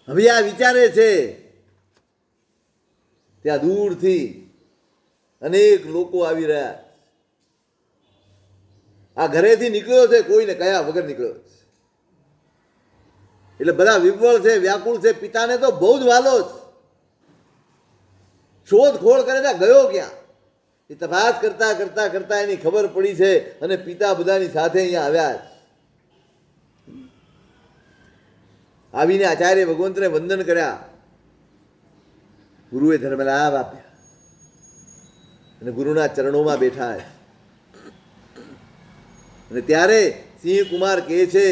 હવે આ વિચારે છે ત્યાં દૂરથી અનેક લોકો આવી રહ્યા. આ ઘરેથી નીકળ્યો છે કોઈને કયા વગર નીકળ્યો છે, એટલે બધા વિવળ છે, વ્યાકુળ છે. પિતાને તો બહુ જ વાલો જ, શોધખોળ કરે છે ગયો ક્યાં, એ તપાસ કરતા કરતા કરતા એની ખબર પડી છે, અને પિતા બધાની સાથે અહીંયા આવ્યા. આવીને આચાર્ય ભગવંતને વંદન કર્યા, ગુરુએ ધર્મલાભ આપ્યા અને ગુરુના ચરણોમાં બેઠા. અને ત્યારે સિંહ કુમાર કહે છે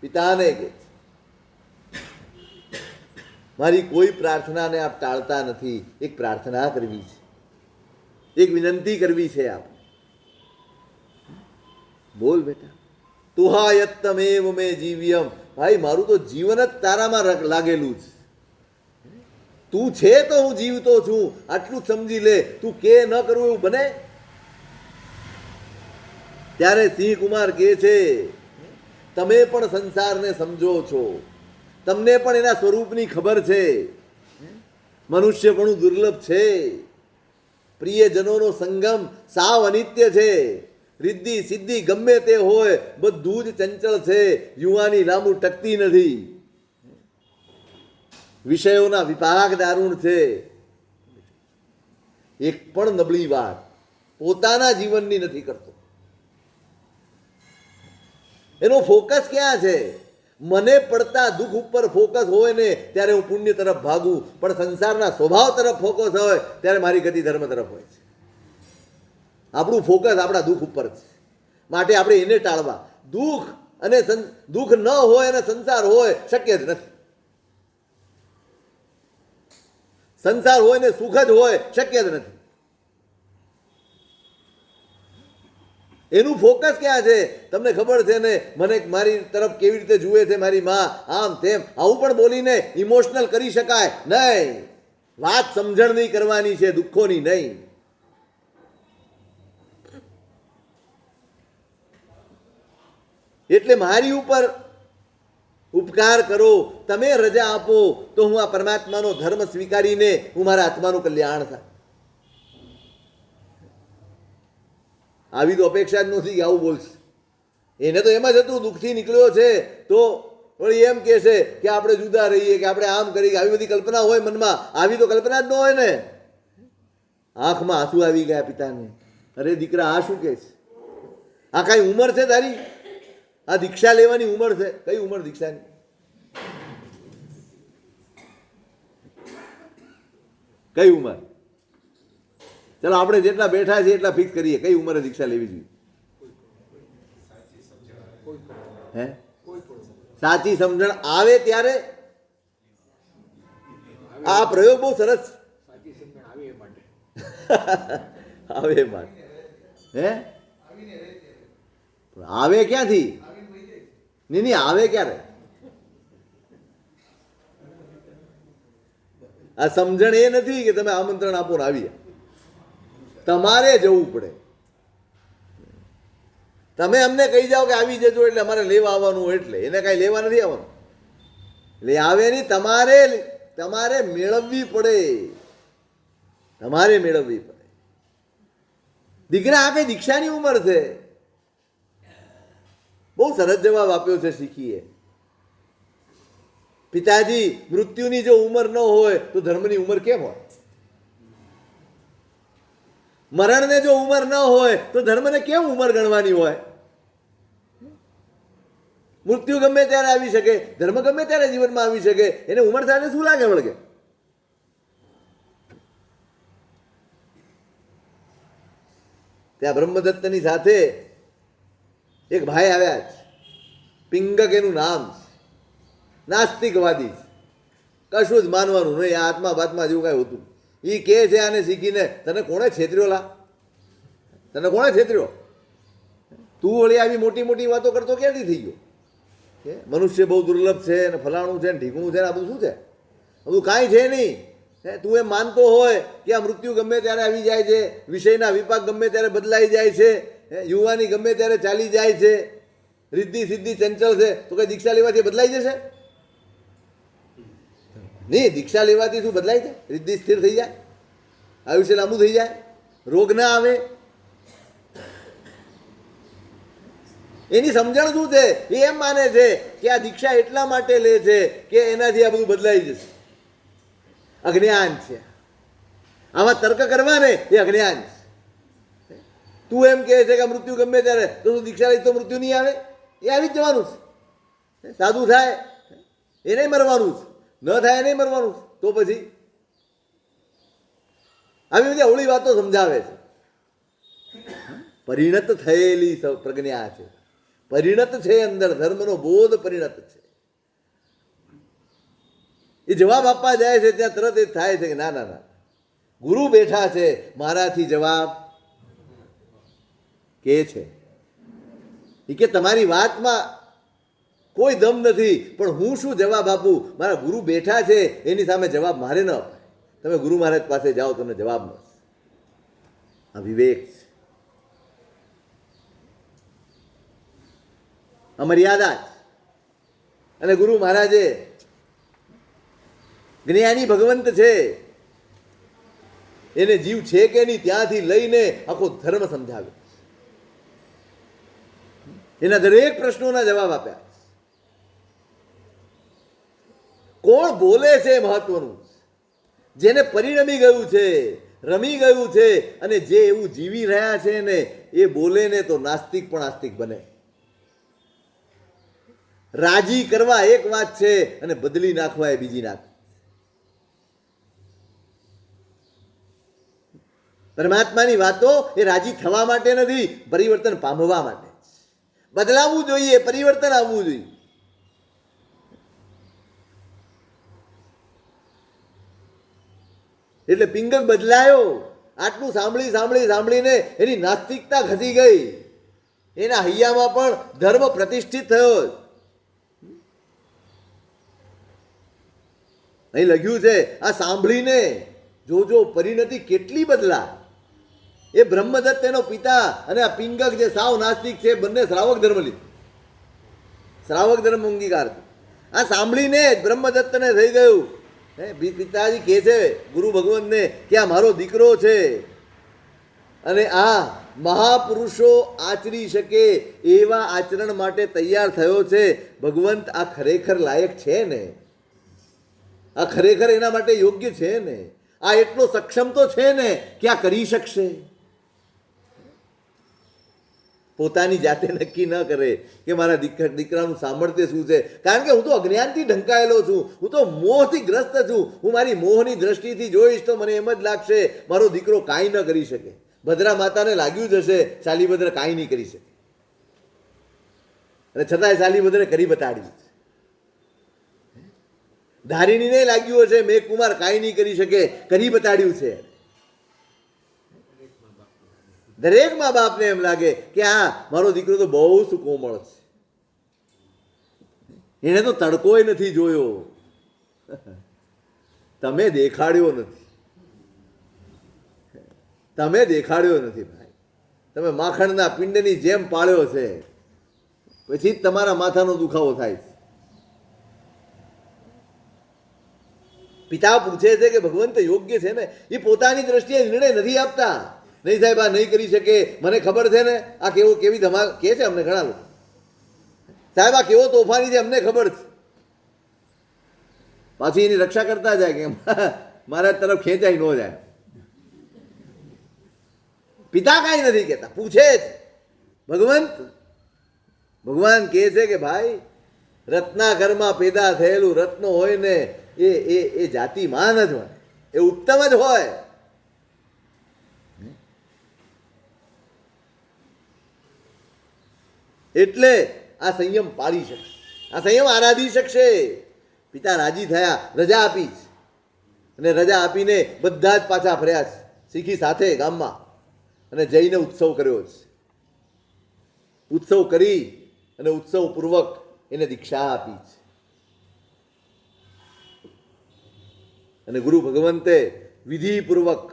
પિતાને કે મારી કોઈ પ્રાર્થનાને આપ ટાળતા નથી, એક પ્રાર્થના કરવી છે, એક વિનંતી કરવી છે. આપ બોલ બેટા. તુહાયત્તમેવ મે જીવ્યમ, ભાઈ મારું તો જીવન જ તારામાં લાગેલું છે. તું છે તો હું જીવતો છું, આટલું જ સમજી લે. તું કે ન કરવું એવું બને? ત્યારે સિંહ કુમાર કહે છે તમે પણ સંસારને સમજો છો, તમને પણ એના સ્વરૂપની ખબર છે. મનુષ્યપણું દુર્લભ છે, પ્રિયજનોનો સંગમ સાવ અનિત્ય છે. રિદ્ધિ સિદ્ધિ ગમે તે હોય બધું જ ચંચળ છે. યુવાની લાંબુ ટકતી નથી, વિષયોના વિપાક દારૂણ છે. એક પણ નબળી વાત પોતાના જીવનની નથી કરતો. એનો ફોકસ ક્યાં છે? મને પડતા દુઃખ ઉપર ફોકસ હોય ને ત્યારે હું પુણ્ય તરફ ભાગું, પણ સંસારના સ્વભાવ તરફ ફોકસ હોય ત્યારે મારી ગતિ ધર્મ તરફ હોય છે. આપણું ફોકસ આપણા દુઃખ ઉપર છે, માટે આપણે એને ટાળવા. દુઃખ ન હોય અને સંસાર હોય શક્ય જ નથી. સંસાર હોય ને સુખ જ હોય શક્ય જ નથી. એનું ફોકસ ક્યાં છે? તમને ખબર છે ને, મને મારી તરફ કેવી રીતે જુએ છે મારી માં, આમ તેમ. આવું પણ બોલીને ઇમોશનલ કરી શકાય નહીં. વાત સમજણની કરવાની છે, દુઃખોની નહીં. એટલે મારી ઉપર ઉપકાર કરો, તમે રજા આપો તો હું આ પરમાત્માનો ધર્મ સ્વીકારીને હું મારા આત્માનું કલ્યાણ થાય. આવી તો અપેક્ષા જ નથી કે આવું બોલશે. એને તો એમ જ હતું દુઃખથી નીકળ્યો છે તો વળી એમ કહે છે કે આપણે જુદા રહીએ, કે આપણે આમ કરીએ. આવી બધી કલ્પના હોય મનમાં, આવી તો કલ્પના જ ન હોય ને. આંખમાં આંસુ આવી ગયા પિતાને. અરે દીકરા આ શું કહે છે? આ કાંઈ ઉંમર છે તારી? આ દીક્ષા લેવાની ઉંમર છે? કઈ ઉંમર દીક્ષાની? કઈ ઉંમર? ચાલો આપણે જેટલા બેઠા છીએ એટલા ફિક્સ કરીએ, કઈ ઉંમરે દીક્ષા લેવી જોઈએ? હે? સાચી સમજણ આવે ત્યારે. આ પ્રયોગ બહુ સરસ આવે એ માટે. હે? આવે ક્યાંથી? નહીં આવે ક્યારે? આ સમજણ એ નથી કે તમે આમંત્રણ આપો ને આવી. તમારે જવું પડે. તમે અમને કહી જાઓ કે આવી જજો એટલે અમારે લેવા આવવાનું હોય, એટલે એને કાંઈ લેવા નથી આવવાનું. એટલે આવે નહીં, તમારે મેળવવી પડે. તમારે મેળવવી પડે. દીકરા આ કઈ દીક્ષાની ઉંમર છે? બહુ સરસ જવાબ આપ્યો છે શીખીએ. પિતાજી, મૃત્યુની જો ઉંમર ન હોય તો ધર્મની ઉંમર કેમ હોય? મરણને જો ઉંમર ન હોય તો ધર્મને કેમ ઉંમર ગણવાની હોય? મૃત્યુ ગમે ત્યારે આવી શકે, ધર્મ ગમે ત્યારે જીવનમાં આવી શકે. એને ઉંમર સાથે શું લાગે વળગે? ત્યાં બ્રહ્મદત્તની સાથે એક ભાઈ આવ્યા છે, પિંગક એનું નામ છે, નાસ્તિકવાદી છે, કશું જ માનવાનું નહીં, આ આત્મા બાત્મા જેવું કાંઈ હોતું. એ કહે છે આને શીખીને તને કોણે છેતર્યો લા, તને કોણે છેતર્યો? તું વળી આવી મોટી મોટી વાતો કરતો ક્યાંથી થઈ ગયો? કે મનુષ્ય બહુ દુર્લભ છે ને ફલાણું છે ને ઢીકણું છે ને આ બધું શું છે? બધું કાંઈ છે નહીં. તું એમ માનતો હોય કે આ મૃત્યુ ગમે ત્યારે આવી જાય છે, વિષયના વિપાક ગમે ત્યારે બદલાઈ જાય છે, યુવાની ગમે ત્યારે ચાલી જાય છે, રિદ્ધિ સિદ્ધિ ચંચળ છે, તો કઈ દીક્ષા લેવાથી બદલાઈ જશે? નહીં, દીક્ષા લેવાથી શું બદલાય છે? રિદ્ધિ સ્થિર થઈ જાય, આયુષ્ય લાંબુ થઈ જાય, રોગ ના આવે. એની સમજણ શું છે? એ એમ માને છે કે આ દીક્ષા એટલા માટે લે છે કે એનાથી આ બધું બદલાઈ જશે. અજ્ઞાન છે. આવા તર્ક કરવા ને એ અજ્ઞાન છે. તું એમ કહે છે કે મૃત્યુ ગમે ત્યારે, તો તું દીક્ષા લઈ તો મૃત્યુ નહીં આવે? એ આવી જ જવાનું છે. સાદું થાય એ નહીં મરવાનું છે, ન થાય એ નહીં મરવાનું છે. તો પછી આવી બધી અવળી વાતો સમજાવે છે. પરિણત થયેલી પ્રજ્ઞા છે, પરિણત છે, અંદર ધર્મનો બોધ પરિણત છે. એ જવાબ આપવા જાય છે ત્યાં તરત એ થાય છે કે ના ના ના, ગુરુ બેઠા છે, મારાથી જવાબ કે છે. એ કે તમારી વાતમાં કોઈ દમ નથી, પણ હું શું જવાબ આપું? મારા ગુરુ બેઠા છે, એની સામે જવાબ મારે ન અપાય. તમે ગુરુ મહારાજ પાસે જાઓ, તમને જવાબ મળશે. આ વિવેક છે, આ મર્યાદા છે. અને ગુરુ મહારાજે જ્ઞાની ભગવંત છે, એને જીવ છે કે નહીં ત્યાંથી લઈને આખો ધર્મ સમજાવ્યો, એના દરેક પ્રશ્નોના જવાબ આપ્યા. કોણ બોલે છે મહત્વનું, જેને પરિણમી ગયું છે, રમી ગયું છે, અને જે એવું જીવી રહ્યા છે ને એ બોલે ને તો નાસ્તિક પણ આસ્તિક બને. રાજી કરવા એક વાત છે અને બદલી નાખવા એ બીજી નાખ. પરમાત્માની વાતો એ રાજી થવા માટે નથી, પરિવર્તન પામવા માટે. બદલાવવું જોઈએ, પરિવર્તન આવવું જોઈએ. એટલે પિંગક બદલાયો. આટલું સાંભળી સાંભળી સાંભળીને એની નાસ્તિકતા ખસી ગઈ, એના હૈયામાં પણ ધર્મ પ્રતિષ્ઠિત થયો. અહીં લખ્યું છે આ સાંભળીને જોજો પરિણતિ કેટલી બદલા. એ બ્રહ્મદત્ત એનો પિતા અને આ પિંગક જે સાવ નાસ્તિક છે, બંને શ્રાવક ધર્મ લીધો, શ્રાવક ધર્મ અંગીકાર. આ સાંભળીને જ બ્રહ્મદત્તને થઈ ગયું. પિતાજી કહે છે ગુરુ ભગવંતને કે આ મારો દીકરો છે અને આ મહાપુરુષો આચરી શકે એવા આચરણ માટે તૈયાર થયો છે. ભગવંત આ ખરેખર લાયક છે ને, આ ખરેખર એના માટે યોગ્ય છે ને, આ એટલો સક્ષમ તો છે ને કે આ કરી શકશે. પોતાની જાતે નક્કી ન કરે કે મારા દીકરાનું સામર્થ્ય શું છે, કારણ કે હું તો અજ્ઞાનથી ઢંકાયેલો છું, હું તો મોહથી ગ્રસ્ત છું. હું મારી મોહની દ્રષ્ટિથી જોઈશ તો મને એમ જ લાગશે મારો દીકરો કાંઈ ન કરી શકે. ભદ્રા માતાને લાગ્યું જ હશે શાલીભદ્ર કાંઈ નહીં કરી શકે, અને છતાંય શાલીભદ્રે કરી બતાડ્યું. ધારિણીને લાગ્યું હશે મેઘકુમાર કાંઈ નહીં કરી શકે, કરી બતાડ્યું છે. દરેક મા બાપને એમ લાગે કે હા મારો દીકરો તો બહુ સુકોમળ છે, એને તો તડકોય નથી જોયો. તમે દેખાડ્યો નથી, તમે દેખાડ્યો નથી ભાઈ. તમે માખણના પિંડની જેમ પાળ્યો છે, પછી જ તમારા માથાનો દુખાવો થાય છે. પિતા પૂછે છે કે ભગવંત યોગ્ય છે ને? એ પોતાની દ્રષ્ટિએ નિર્ણય નથી આપતા. નહીં સાહેબ આ નહીં કરી શકે, મને ખબર છે ને આ કેવી ધમાલ કે છે. અમને ઘણા લોકો સાહેબ આ કેવો તોફાની છે, અમને ખબર છે. પાછી એની રક્ષા કરતા જાય કે મારા તરફ ખેંચાઈ ન જાય. પિતા કાંઈ નથી કહેતા, પૂછે જ. ભગવાન કહે છે કે ભાઈ રત્ના ઘરમાં પેદા થયેલું રત્ન હોય ને એ જાતિમાન જ હોય, એ ઉત્તમ જ હોય. એટલે આ સંયમ પાળી શકશે, આ સંયમ આરાધી શકશે. પિતા રાજી થયા, રજા આપી અને રજા આપીને બધા જ પાછા ફર્યા છે શીખી સાથે ગામમાં અને જઈને ઉત્સવ કર્યો છે. ઉત્સવ કરી અને ઉત્સવ પૂર્વક એને દીક્ષા આપી છે. અને ગુરુ ભગવંતે વિધિપૂર્વક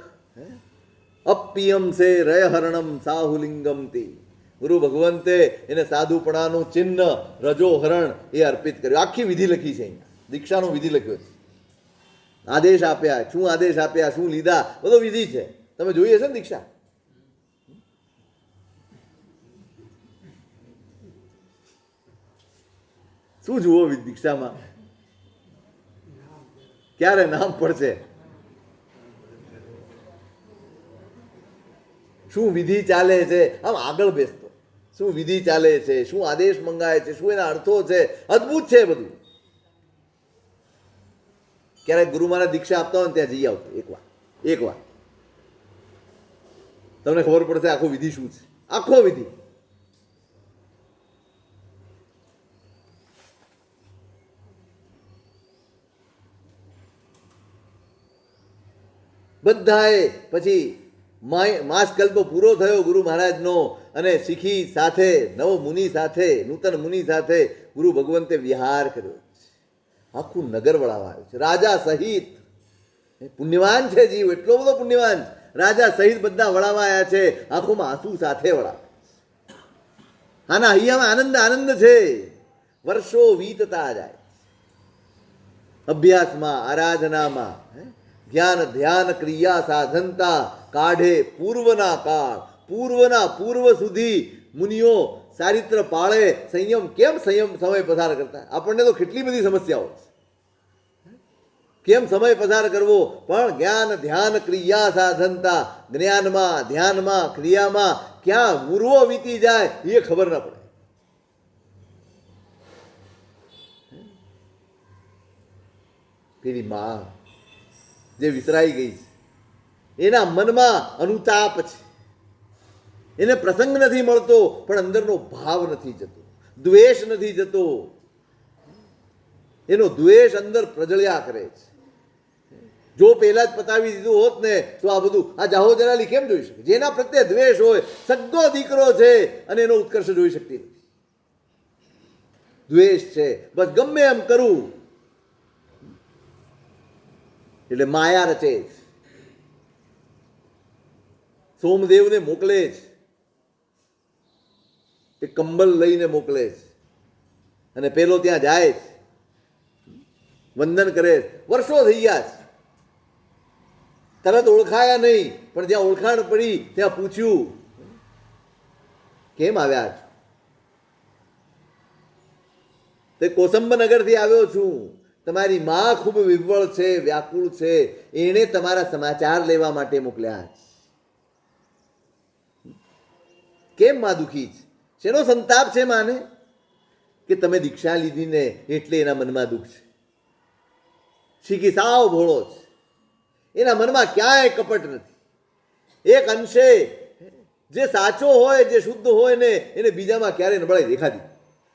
અપિયમ સે રયહરણમ સાહુલિંગમ તે, ગુરુ ભગવંતે એને સાધુપણાનું ચિહ્ન રજોહરણ એ અર્પિત કર્યું. આખી વિધિ લખી છે અહીંયા, દીક્ષાનો વિધિ લખ્યો છે. આદેશ આપ્યા, શું આદેશ આપ્યા, શું લીધા, બધો વિધિ છે. તમે જોઈએ છે ને દીક્ષા? શું જુઓ દીક્ષામાં? ક્યારે નામ પડશે? શું વિધિ ચાલે છે? આમ આગળ બેસતો શું વિધિ ચાલે છે, શું આદેશ મંગાય છે, શું એના અર્થો છે, અદ્ભુત છે બધું. ક્યારેક ગુરુ મહારાજ દીક્ષા આપતા હોય ને ત્યાં જઈ આવતો એકવાર તમને ખબર પડશે આખો વિધિ શું છે. આખો વિધિ બધાએ પછી માસકલ્પ પૂરો થયો ગુરુ મહારાજનો અને શીખી સાથે નવ મુનિ સાથે નૂતન મુનિ સાથે ગુરુ ભગવંતે વિહાર કર્યો. આખું નગર વળાવવા આવ્યું છે રાજા સહિત. પુણ્યવાન છે જીવ, એટલો બધો પુણ્યવાન. રાજા સહિત બધા વળાવવા આવ્યા છે, આંખોમાં આંસુ સાથે વળાવે. આના હૈયામાં આનંદ છે. વર્ષો વીતતા જાય અભ્યાસમાં, આરાધનામાં, જ્ઞાન ધ્યાન ક્રિયા સાધનતા કાઢે પૂર્વના કાળ, પૂર્વ સુધી મુનિઓ ચારિત્ર પાળે. સંયમ કેમ સમય પસાર કરતા? આપણને તો કેટલી બધી સમસ્યાઓ છે. કેમ સમય પસાર કરવો? પણ જ્ઞાન ધ્યાન ક્રિયા સાધનતા, જ્ઞાનમાં ધ્યાનમાં ક્રિયામાં ક્યાં પૂર્વો વીતી જાય એ ખબર ના પડે. પેલી માં જે વિસરાઈ ગઈ છે એના મનમાં અનુતાપ છે. એને પ્રસંગ નથી મળતો, પણ અંદરનો ભાવ નથી જતો, દ્વેષ નથી જતો. એનો દ્વેષ અંદર પ્રજળ્યા કરે છે. જો પહેલા જ પતાવી દીધું હોત ને તો આ બધું આ જાહો જલાલી કેમ જોઈ શકે? જેના પ્રત્યે દ્વેષ હોય, સગ્ગો દીકરો છે અને એનો ઉત્કર્ષ જોઈ શકતી નથી. દ્વેષ છે, બસ ગમે એમ કરું એટલે માયા રચે છે. સોમદેવને મોકલે છે, એ કંબલ લઈને મોકલે છે અને પેલો ત્યાં જાય છે, વંદન કરે. વર્ષો થઈ ગયા છે, તરત ઓળખાયા નહીં, પણ જ્યાં ઓળખાણ પડી ત્યાં પૂછ્યું કેમ આવ્યા છો? તે કોસંબનગરથી આવ્યો છું. તમારી માં ખૂબ વિહ્વળ છે, વ્યાકુળ છે, એણે તમારા સમાચાર લેવા માટે મોકલ્યા છે. કેમ માં દુઃખી છે? શેનો સંતાપ છે માને? કે તમે દીક્ષા લીધી ને એટલે એના મનમાં દુઃખ છે. શીખી સાવ ભોળો છે, એના મનમાં ક્યાંય કપટ નથી. એક અંશે જે સાચો હોય, જે શુદ્ધ હોય ને એને બીજામાં ક્યારેય નબળાઈ દેખાતી.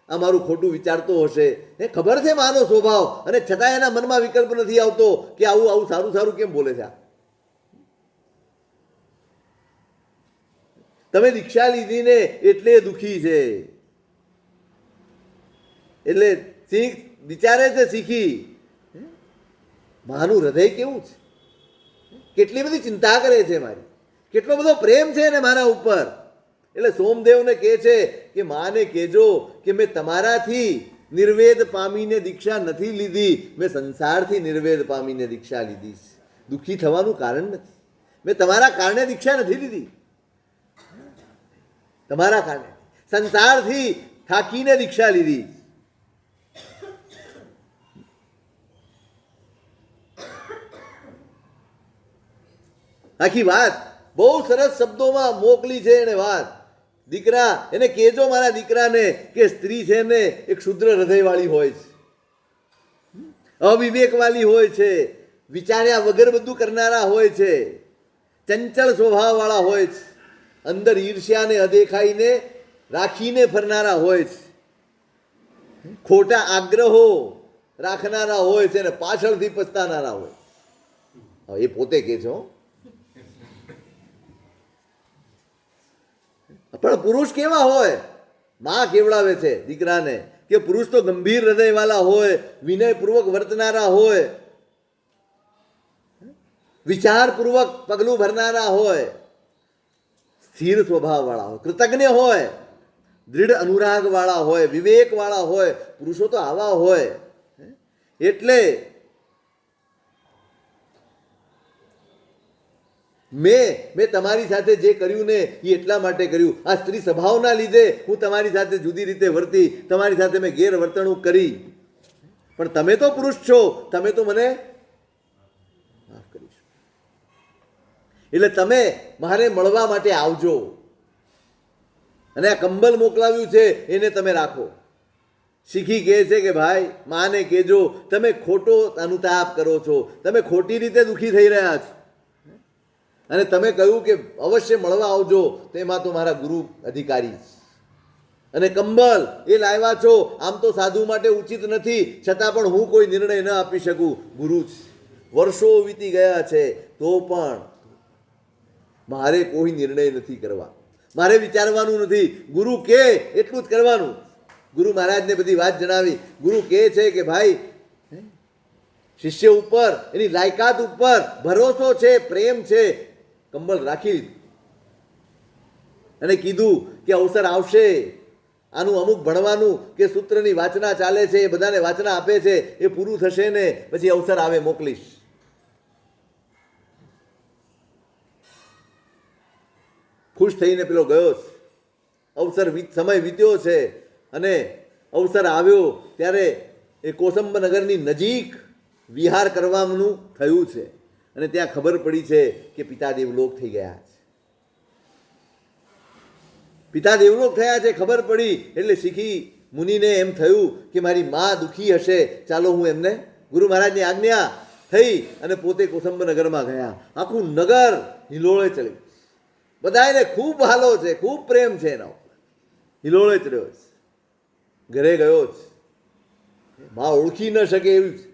આ મારું ખોટું વિચારતો હશે, એ ખબર છે માનો સ્વભાવ, અને છતાં એના મનમાં વિકલ્પ નથી આવતો કે આવું સારું કેમ બોલે છે. તમે દીક્ષા લીધી ને એટલે દુઃખી છે. એટલે વિચારે છે શીખી મારું હૃદય કેવું છે, કેટલી બધી ચિંતા કરે છે મારી, કેટલો બધો પ્રેમ છે ને મારા ઉપર. એટલે સોમદેવને કહે છે કે માને કહેજો કે મેં તમારાથી નિર્વેદ પામીને દીક્ષા નથી લીધી, મેં સંસારથી નિર્વેદ પામીને દીક્ષા લીધી છે. દુઃખી થવાનું કારણ નથી. મેં તમારા કારણે દીક્ષા નથી લીધી, તમારા કારણે સંસારથી થાકીને દીક્ષા લીધી. આખી વાત બહુ સરસ શબ્દોમાં મોકલી છે એને વાત. દીકરા એને કહેજો મારા દીકરાને કે સ્ત્રી છે ને એક ક્ષુદ્ર હૃદયવાળી હોય છે, અવિવેકવાળી હોય છે, વિચાર્યા વગર બધું કરનારા હોય છે, ચંચળ સ્વભાવવાળા હોય છે, અંદર ઈર્ષ્યાને અદેખાઈને રાખીને ફરનારા હોય છે, ખોટા આગ્રહો રાખનારા હોય છે અને પાછળથી પસ્તાનારા હોય. એ પોતે કે છે પણ પુરુષ કેવા હોય? માં કેવડાવે છે દીકરાને કે પુરુષ તો ગંભીર હૃદયવાળા હોય, વિનયપૂર્વક વર્તનારા હોય, વિચારપૂર્વક પગલું ભરનારા હોય, સ્થિર સ્વભાવવાળા હોય, કૃતજ્ઞ હોય, દૃઢ અનુરાગવાળા હોય, વિવેકવાળા હોય. પુરુષો તો આવા હોય. એટલે મેં તમારી સાથે જે કર્યું ને એ એટલા માટે કર્યું. આ સ્ત્રી સ્વભાવના લીધે હું તમારી સાથે જુદી રીતે વર્તી, તમારી સાથે મેં ગેરવર્તણૂક કરી. પણ તમે તો પુરુષ છો, તમે તો મને માફ કરીશ. એટલે તમે મારે મળવા માટે આવજો અને આ કંબલ મોકલાવ્યું છે એને તમે રાખો. શીખી કહે છે કે ભાઈ માને કહેજો તમે ખોટો અનુતાપ કરો છો, તમે ખોટી રીતે દુઃખી થઈ રહ્યા છો અને તમે કહ્યું કે અવશ્ય મળવા આવજો, તેમાં તો મારા ગુરુ અધિકારી છે. અને કંબલ એ લાવ્યા છો, આમ તો સાધુ માટે ઉચિત નથી, છતાં પણ હું કોઈ નિર્ણય ન આપી શકું. ગુરુ જ વર્ષો વીતી ગયા છે તો પણ મારે કોઈ નિર્ણય નથી કરવા, મારે વિચારવાનું નથી. ગુરુ કે એટલું જ કરવાનું. ગુરુ મહારાજને બધી વાત જણાવી. ગુરુ કહે છે કે ભાઈ શિષ્ય ઉપર એની લાયકાત ઉપર ભરોસો છે, પ્રેમ છે. કંબળ રાખી લીધું અને કીધું કે અવસર આવશે, આનું અમુક ભણવાનું કે સૂત્રની વાચના ચાલે છે, એ બધાને વાચના આપે છે, એ પૂરું થશે ને પછી અવસર આવે મોકલીશ. ખુશ થઈને પેલો ગયો. અવસર સમય વીત્યો છે અને અવસર આવ્યો ત્યારે એ કોસંબનગરની નજીક વિહાર કરવાનું થયું છે અને ત્યાં ખબર પડી છે કે પિતા દેવલોક થઈ ગયા છે. પિતા દેવલોક થયા છે ખબર પડી એટલે શીખી મુનિને એમ થયું કે મારી મા દુઃખી હશે, ચાલો હું એમને, ગુરુ મહારાજની આજ્ઞા થઈ અને પોતે કોસંબનગરમાં ગયા. આખું નગર હિલોળે ચડ્યું. બધાને ખૂબ હાલો છે, ખૂબ પ્રેમ છે એના ઉપર. હિલોળે ચડ્યો છે. ઘરે ગયો છે. મા ઓળખી ન શકે એવું છે.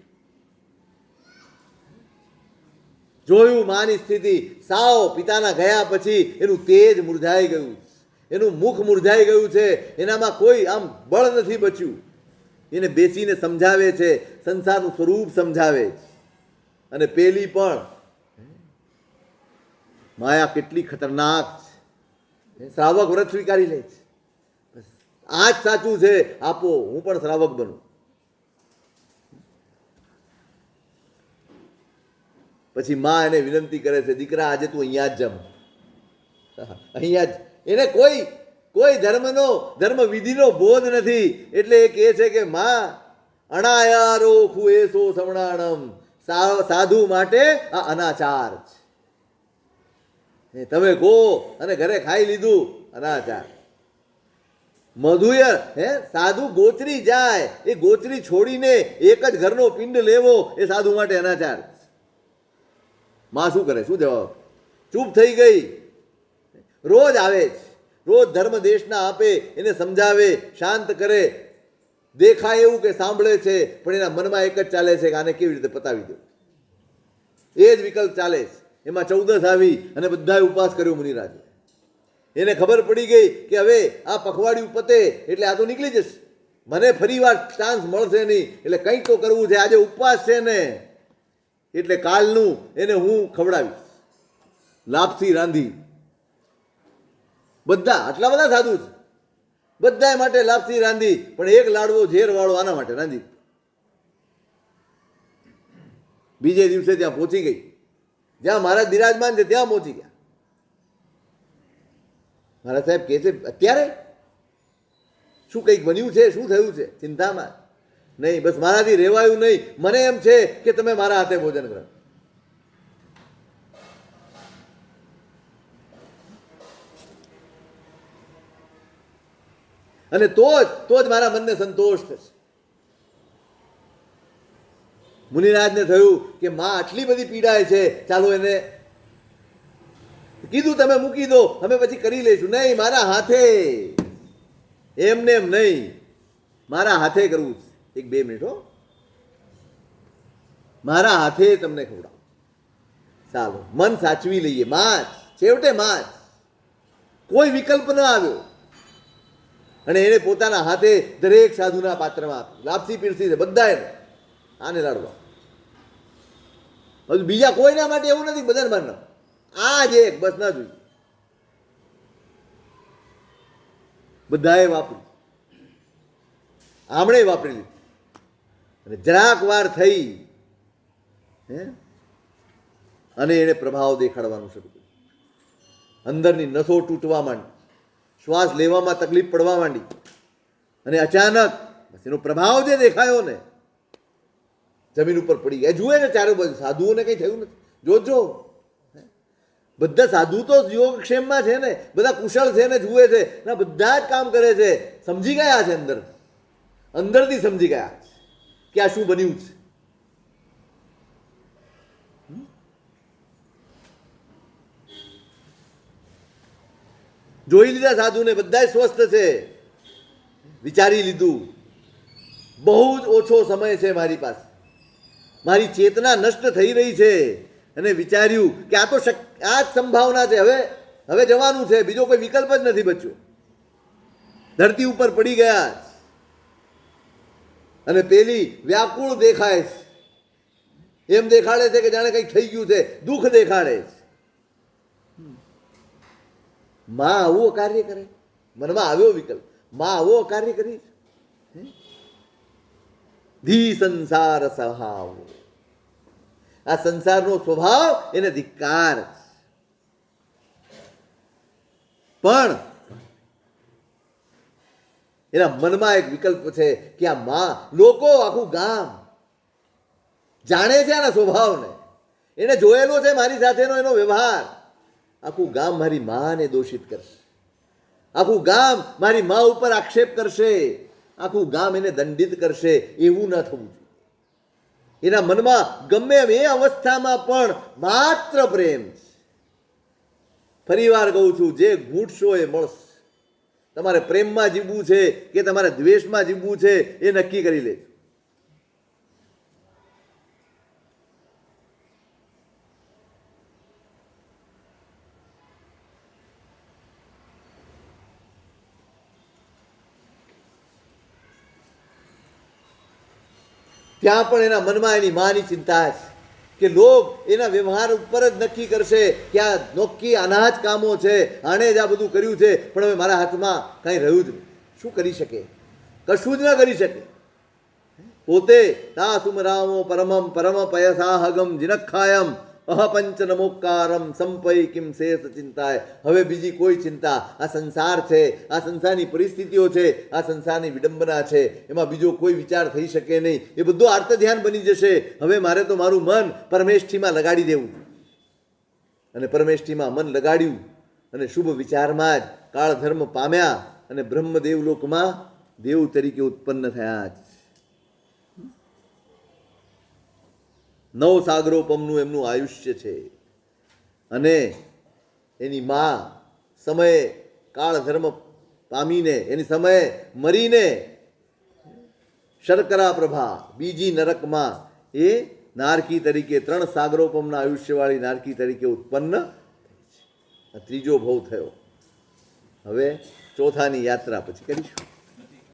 જોયું માની સ્થિતિ સાવ પિતાના ગયા પછી એનું તેજ મુરઝાઈ ગયું, એનું મુખ મુરઝાઈ ગયું છે, એનામાં કોઈ આમ બળ નથી બચ્યું. એને બેસીને સમજાવે છે, સંસારનું સ્વરૂપ સમજાવે છે. અને પેલી પણ માયા કેટલી ખતરનાક છે. શ્રાવક વ્રત સ્વીકારી લે છે. આ જ સાચું છે, આપો હું પણ શ્રાવક બનું. પછી માં એને વિનંતી કરે છે, દીકરા આજે તું અહીંયા જ જમ, અહીંયા જ. એને કોઈ ધર્મ વિધિનો બોધ નથી. એટલે એ કહે છે કે માં અણાયારો ખુએસો સમણાણમ, સાધુ માટે આ અનાચાર છે. તમે કહો અને ઘરે ખાઈ લીધું, અનાચાર. મધુય સાધુ ગોચરી જાય, એ ગોચરી છોડીને એક જ ઘરનો પિંડ લેવો એ સાધુ માટે અનાચાર. માં શું કરે, શું જવાબ? ચૂપ થઈ ગઈ. રોજ આવે છે, રોજ ધર્મ દેશના આપે, એને સમજાવે, શાંત કરે. દેખાય એવું કે સાંભળે છે પણ એના મનમાં એક જ ચાલે છે કે આને કેવી રીતે પતાવી દો. એ જ વિકલ્પ ચાલે છે. એમાં 14 આવી અને બધાએ ઉપવાસ કર્યો મુનિરાજે. એને ખબર પડી ગઈ કે હવે આ પખવાડિયું પતે એટલે આ તો નીકળી જશે, મને ફરી વાર ચાન્સ મળશે નહીં, એટલે કંઈક તો કરવું છે. આજે ઉપવાસ છે ને એટલે કાલનું એને હું ખવડાવીશ, લાપસી રાંધી. બધા આટલા બધા સાધુ છે, બધા માટે લાપસી રાંધી, પણ એક લાડવો ઝેરવાળો આના માટે રાંધી. બીજે દિવસે ત્યાં પહોંચી ગઈ, જ્યાં મહારાજ બિરાજમાન છે ત્યાં પહોંચી ગયા. મારા સાહેબ કહે છે અત્યારે શું કંઈક બન્યું છે, શું થયું છે? ચિંતામાં નહીં, બસ મારાથી રહેવાયું નહીં. મને એમ છે કે તમે મારા હાથે ભોજન કરો. અને તો જ મારા મનને સંતોષ થશે. મુનિરાજને થયું કે માં આટલી બધી પીડાય છે, ચાલો એને કીધું તમે મૂકી દો, અમે પછી કરી લઈશું. નહીં, મારા હાથે એમને એમ નહીં, મારા હાથે કરવું છે. એક 2 મિનિટ હો, મારા હાથે તમને ખવડાવું. ચાલો મન સાચવી લઈએ. માં છેવટે માં કોઈ વિકલ્પ ન આવ્યો અને એને પોતાના હાથે દરેક સાધુના પાત્રમાં આપી. લાપસી પીરસી છે બધાએ, આને લાડવા. હજુ બીજા કોઈના માટે એવું નથી, બધાને માનના આ જ એક બસ ના જોઈએ. બધાએ વાપરી, આમણે વાપરી લીધી. અને જરાક વાર થઈ હે અને એને પ્રભાવ દેખાડવાનું શરૂ કર્યું. અંદરની નસો તૂટવા માંડી, શ્વાસ લેવામાં તકલીફ પડવા માંડી અને અચાનક એનો પ્રભાવ જે દેખાયો ને, જમીન ઉપર પડી ગયા. જુએ ને ચારે બાજુ, સાધુઓને કંઈ થયું નથી. જોજો, બધા સાધુ તો યોગક્ષેમમાં છે ને, બધા કુશળ છે ને, જુએ છે ને, બધા જ કામ કરે છે. સમજી ગયા છે, અંદરથી સમજી ગયા કે આ શું બન્યું છે. જોઈ લીધા સાધુને, બધા સ્વસ્થ છે. વિચારી લીધું, બહુ જ ઓછો સમય છે મારી પાસે, મારી ચેતના નષ્ટ થઈ રહી છે. અને વિચાર્યું કે આ તો આ જ સંભાવના છે, હવે જવાનું છે, બીજો કોઈ વિકલ્પ જ નથી બચ્યો. ધરતી ઉપર પડી ગયા અને પેલી વ્યાકુળ દેખાય છે. એમ દેખાડે છે કે જાણે કંઈક થઈ ગયું છે, દુઃખ દેખાડે છે. માં આવું કાર્ય કરે, મનમાં આવ્યો વિકલ્પ, માં આવો કાર્ય કરી. ધી સંસાર સ્વભાવ, આ સંસારનો સ્વભાવ એને ધિક્કાર. પણ એના મનમાં એક વિકલ્પ છે કે આ માં, લોકો આખું ગામ જાણે છે આના સ્વભાવને, એને જોયેલો છે મારી સાથેનો એનો વ્યવહાર. આખું ગામ મારી માને દોષિત કરશે, આખું ગામ મારી મા ઉપર આક્ષેપ કરશે, આખું ગામ એને દંડિત કરશે. એવું ન થવું જોઈએ. એના મનમાં ગમે એ અવસ્થામાં પણ માત્ર પ્રેમ છે. ફરી વાર કહું છું, જે ઘૂંટશો એ મળશે. તમારે પ્રેમમાં જીવવું છે કે તમારે દ્વેષમાં જીવવું છે એ નક્કી કરી લેજો. ત્યાં પણ એના મનમાં એની માની ચિંતા છે કે લોક એના વ્યવહાર ઉપર જ નક્કી કરશે કે આ નોક્કી આના જ કામો છે, આણે જ આ બધું કર્યું છે, પણ હવે મારા હાથમાં કાંઈ રહ્યું જ નહીં. શું કરી શકે? કશું જ ન કરી શકે. પોતે તા સુમરામો પરમમ પરમ પયસાહગમ જિનખાયમ અહપંચ નમોકારમ સંપય કિમ શેષ ચિંતાય. હવે બીજી કોઈ ચિંતા, આ સંસાર છે, આ સંસારની પરિસ્થિતિઓ છે, આ સંસારની વિડંબના છે, એમાં બીજો કોઈ વિચાર થઈ શકે નહીં. એ બધું આર્ત ધ્યાન બની જશે. હવે મારે તો મારું મન પરમેષ્ઠીમાં લગાડી દેવું. અને પરમેષ્ઠીમાં મન લગાડ્યું અને શુભ વિચારમાં જ કાળ ધર્મ પામ્યા અને બ્રહ્મદેવ લોકમાં દેવ તરીકે ઉત્પન્ન થયા. 9 સાગરોપમનું એમનું આયુષ્ય છે. અને એની મા સમયે કાળ ધર્મ પામીને, એની સમયે મરીને શર્કરા પ્રભા બીજી નરકમાં એ નારકી તરીકે 3 સાગરોપમના આયુષ્યવાળી નારકી તરીકે ઉત્પન્ન. ત્રીજો ભવ થયો. હવે ચોથાની યાત્રા પછી કરીશું.